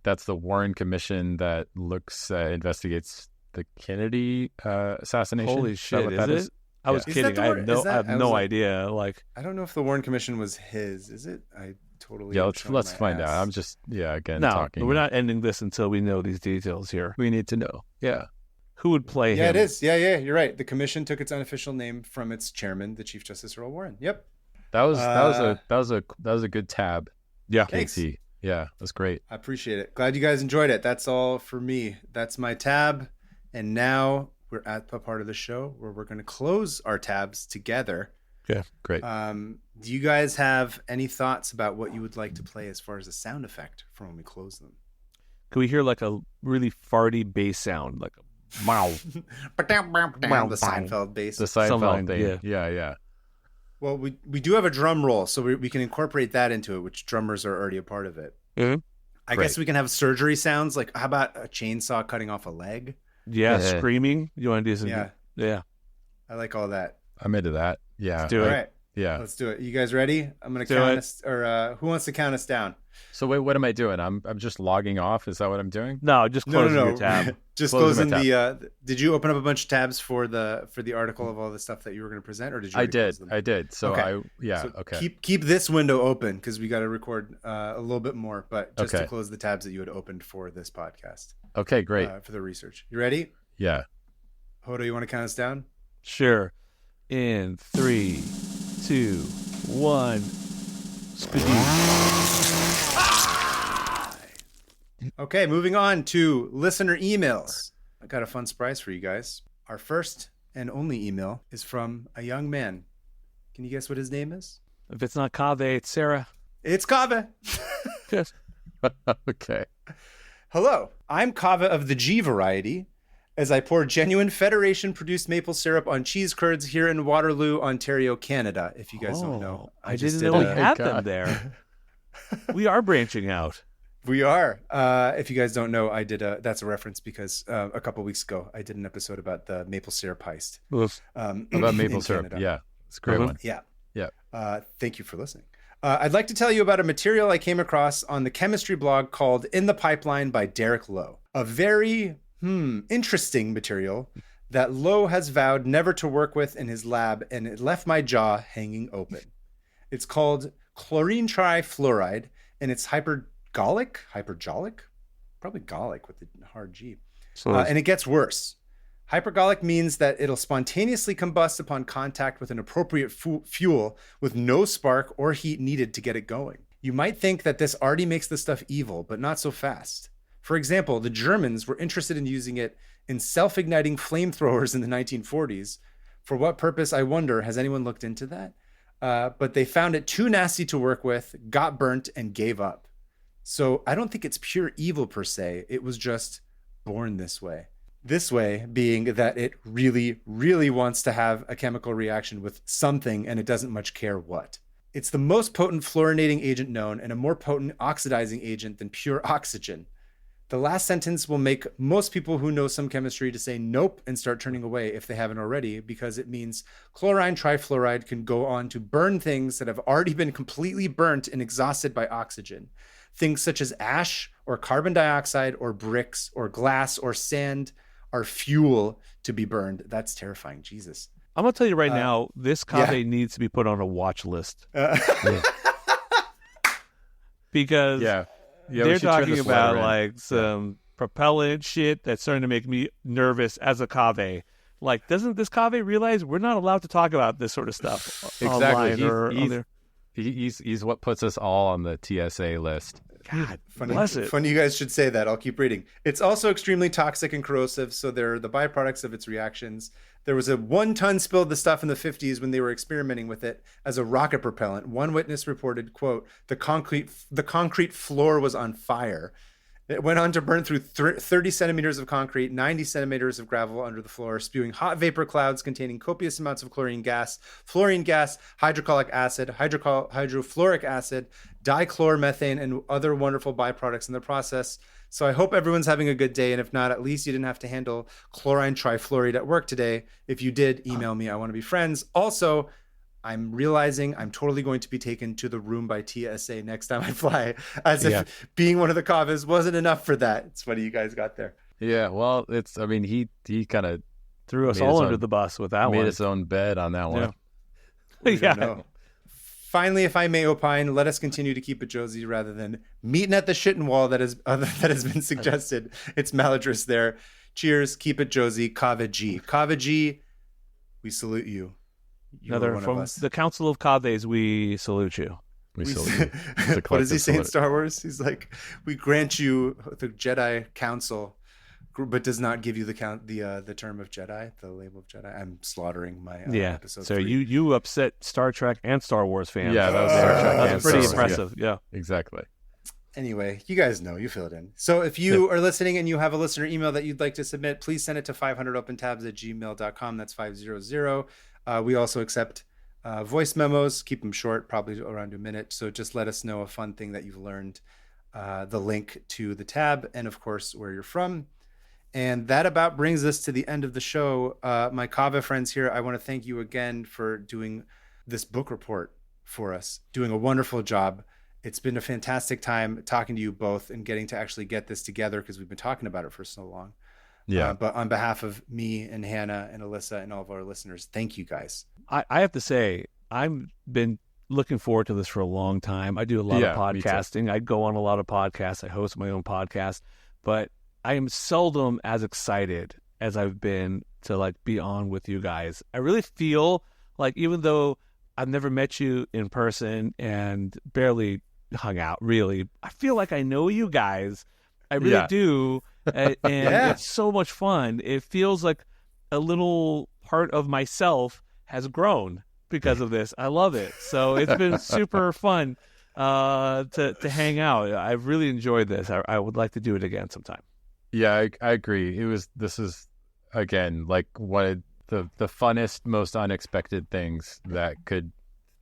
that's the Warren Commission that investigates the Kennedy assassination. Holy Is that shit! what Is that it? I was Is kidding. that the I word- have no, is that- I have I was no like- idea. Like, I don't know if the Warren Commission was his. Is it? I totally. Yeah, am let's showing my find out. ass. I'm just again no, talking. we're not ending this until we know these details here. We need to know. Yeah. Who would play him? Yeah, it is. Yeah, you're right. The commission took its unofficial name from its chairman, the Chief Justice Earl Warren. Yep. That was a good tab. Yeah. Thanks. KT. Yeah, that's great. I appreciate it. Glad you guys enjoyed it. That's all for me. That's my tab. And now we're at the part of the show where we're going to close our tabs together. Yeah. Great. Do you guys have any thoughts about what you would like to play as far as a sound effect from when we close them? Can we hear like a really farty bass sound, like a wow? The Seinfeld bass. The Something, Seinfeld thing. Yeah. Well, we do have a drum roll, so we can incorporate that into it, which drummers are already a part of it. Mhm. I Great. guess we can have surgery sounds, like how about a chainsaw cutting off a leg? Yeah, Yeah. screaming. You want to do some? Yeah, Yeah. I like all that. I'm into that. Yeah. Let's do All it. right, Yeah. let's do it. You guys ready? I'm going to Do count it. us, or who wants to count us down? So wait, what am I doing? I'm just logging off. Is that what I'm doing? No, just closing your tab. Just Closing closing my the. Did you open up a bunch of tabs for the article of all the stuff that you were going to present, or did you? I already did. close them? I did. So Okay. So okay. Keep this window open because we got to record a little bit more, but just to Okay. close the tabs that you had opened for this podcast. Okay, great. For the research. You ready? Yeah. Hodo, you want to count us down? Sure. In 3, 2, 1. Okay, moving on to listener emails. I got a fun surprise for you guys. Our first and only email is from a young man. Can you guess what his name is? If it's not Kave, it's Sarah. It's Kava. Yes. Okay. Hello, I'm Kava of the G variety. As I pour genuine Federation-produced maple syrup on cheese curds here in Waterloo, Ontario, Canada. If you guys don't know, I just didn't know we did had God. them there. We are branching out. We are. If you guys don't know, I did that's a reference because a couple weeks ago I did an episode about the maple syrup heist. About maple in syrup. Canada. Yeah. It's a great one. Yeah. Yeah. Thank you for listening. I'd like to tell you about a material I came across on the chemistry blog called In the Pipeline by Derek Lowe. A very interesting material that Lowe has vowed never to work with in his lab, and it left my jaw hanging open. It's called chlorine trifluoride, and it's hypergolic, probably gallic with the hard G. And it gets worse. Hypergolic means that it'll spontaneously combust upon contact with an appropriate fuel with no spark or heat needed to get it going. You might think that this already makes the stuff evil, but not so fast. For example, the Germans were interested in using it in self-igniting flamethrowers in the 1940s. For what purpose, I wonder, has anyone looked into that? But they found it too nasty to work with, got burnt, and gave up. So I don't think it's pure evil per se. It was just born this way. This way being that it really, really wants to have a chemical reaction with something and it doesn't much care what. It's the most potent fluorinating agent known and a more potent oxidizing agent than pure oxygen. The last sentence will make most people who know some chemistry to say nope and start turning away if they haven't already, because it means chlorine trifluoride can go on to burn things that have already been completely burnt and exhausted by oxygen. Things such as ash or carbon dioxide or bricks or glass or sand are fuel to be burned. That's terrifying. Jesus. I'm going to tell you right now, this Kave yeah. needs to be put on a watch list. Because we they're should turn talking this about letter in. like some propellant shit that's starting to make me nervous as a Kave. Like, doesn't this Kave realize we're not allowed to talk about this sort of stuff Exactly. online or on there? He's what puts us all on the TSA list. God, Funny, bless it. funny you guys should say that. I'll keep reading. It's also extremely toxic and corrosive, so they're the byproducts of its reactions. There was a 1 ton spill of the stuff in the 50s when they were experimenting with it as a rocket propellant. One witness reported, quote, the concrete floor was on fire. It went on to burn through 30 centimeters of concrete, 90 centimeters of gravel under the floor, spewing hot vapor clouds containing copious amounts of chlorine gas, hydrochloric acid, hydrofluoric acid, dichloromethane, and other wonderful byproducts in the process. So I hope everyone's having a good day. And if not, at least you didn't have to handle chlorine trifluoride at work today. If you did, email me. I want to be friends. Also, I'm realizing I'm totally going to be taken to the room by TSA next time I fly, as if being one of the Kavas wasn't enough for that. It's funny you guys got there. Yeah, well, I mean, he kind of threw us all under the bus with that one. Made his own bed on that one. Yeah. Finally, if I may opine, let us continue to keep it Josie rather than meeting at the shitting wall that has been suggested. It's maladrous there. Cheers, keep it Josie, Kava G. Kava G, we salute you. Another from the Council of Kaves, we salute you. We salute you. What does he say in Star Wars? He's like, we grant you the Jedi Council, but does not give you the term of Jedi, the label of Jedi. I'm slaughtering my episode. So 3. you upset Star Trek and Star Wars fans. Yeah, that was Star Trek. That's pretty impressive. Yeah, exactly. Anyway, you guys know, you fill it in. So if you are listening and you have a listener email that you'd like to submit, please send it to 500opentabs@gmail.com. That's 500. We also accept voice memos. Keep them short, probably around a minute. So just let us know a fun thing that you've learned, the link to the tab, and of course, where you're from. And that about brings us to the end of the show. My Kava friends here, I want to thank you again for doing this book report for us, doing a wonderful job. It's been a fantastic time talking to you both and getting to actually get this together because we've been talking about it for so long. Yeah. But on behalf of me and Hannah and Alyssa and all of our listeners, thank you guys. I have to say, I've been looking forward to this for a long time. I do a lot of podcasting. I go on a lot of podcasts. I host my own podcast, but I am seldom as excited as I've been to be on with you guys. I really feel like, even though I've never met you in person and barely hung out, really, I feel like I know you guys. I really do. And it's so much fun. It feels like a little part of myself has grown because of this. I love it. So it's been super fun to hang out. I've really enjoyed this. I would like to do it again sometime. Yeah, I agree. This is again like one of the funnest, most unexpected things that could,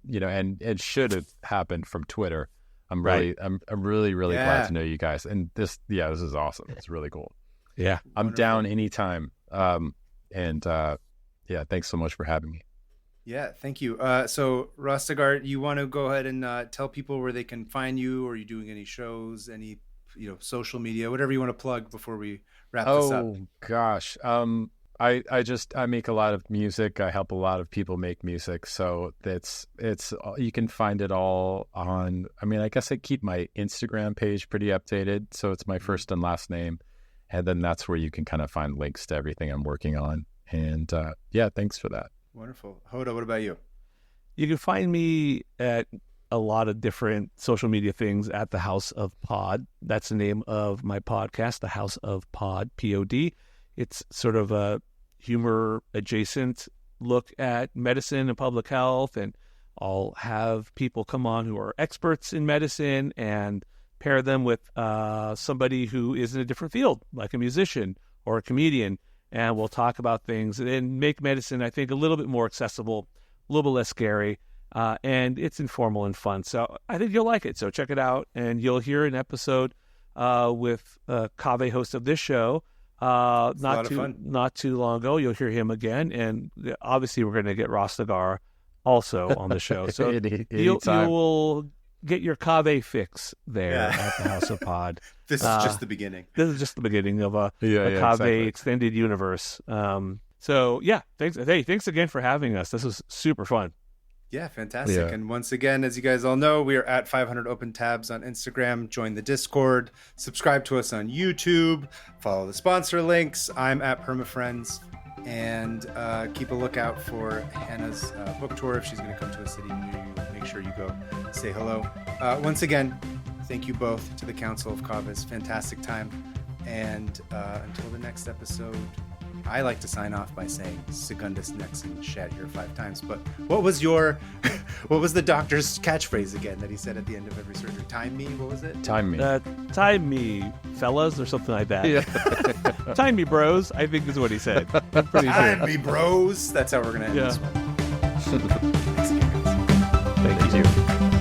and should have happened from Twitter. I'm really glad to know you guys. And this is awesome. It's really cool. Yeah. I'm down anytime. Thanks so much for having me. Yeah, thank you. So Rostigard, you want to go ahead and tell people where they can find you? Are you doing any shows, any, social media, whatever you want to plug before we wrap this up? Oh gosh. I make a lot of music. I help a lot of people make music. So it's you can find it all on, I guess I keep my Instagram page pretty updated. So it's my first and last name. And then that's where you can kind of find links to everything I'm working on. And thanks for that. Wonderful. Hoda, what about you? You can find me at a lot of different social media things at The House of Pod. That's the name of my podcast, The House of Pod, Pod. It's sort of a humor adjacent look at medicine and public health, and I'll have people come on who are experts in medicine and pair them with somebody who is in a different field, like a musician or a comedian, and we'll talk about things and make medicine, I think, a little bit more accessible, a little bit less scary, and it's informal and fun. So I think you'll like it. So check it out, and you'll hear an episode with Kaveh, host of this show. Not too long ago. You'll hear him again, and obviously we're going to get Rostagar also on the show. So you will get your Kaveh fix there at the House of Pod. This is just the beginning. This is just the beginning of a Kaveh extended universe. Thanks again for having us. This was super fun. Yeah, fantastic. Yeah. And once again, as you guys all know, we are at 500 Open Tabs on Instagram. Join the Discord. Subscribe to us on YouTube. Follow the sponsor links. I'm at PermaFriends. And keep a lookout for Hannah's book tour. If she's going to come to a city near you, make sure you go say hello. Once again, Thank you both to the Council of Caucus. Fantastic time. And until the next episode, I like to sign off by saying Secundus Nexus Shat here 5 times. But what was the doctor's catchphrase again that he said at the end of every surgery? Time me? What was it? Time me. Time me, fellas, or something like that. Yeah. Time me, bros, I think is what he said. I'm pretty sure. Time me, bros. That's how we're going to end this one. Thanks again, guys. Thank you.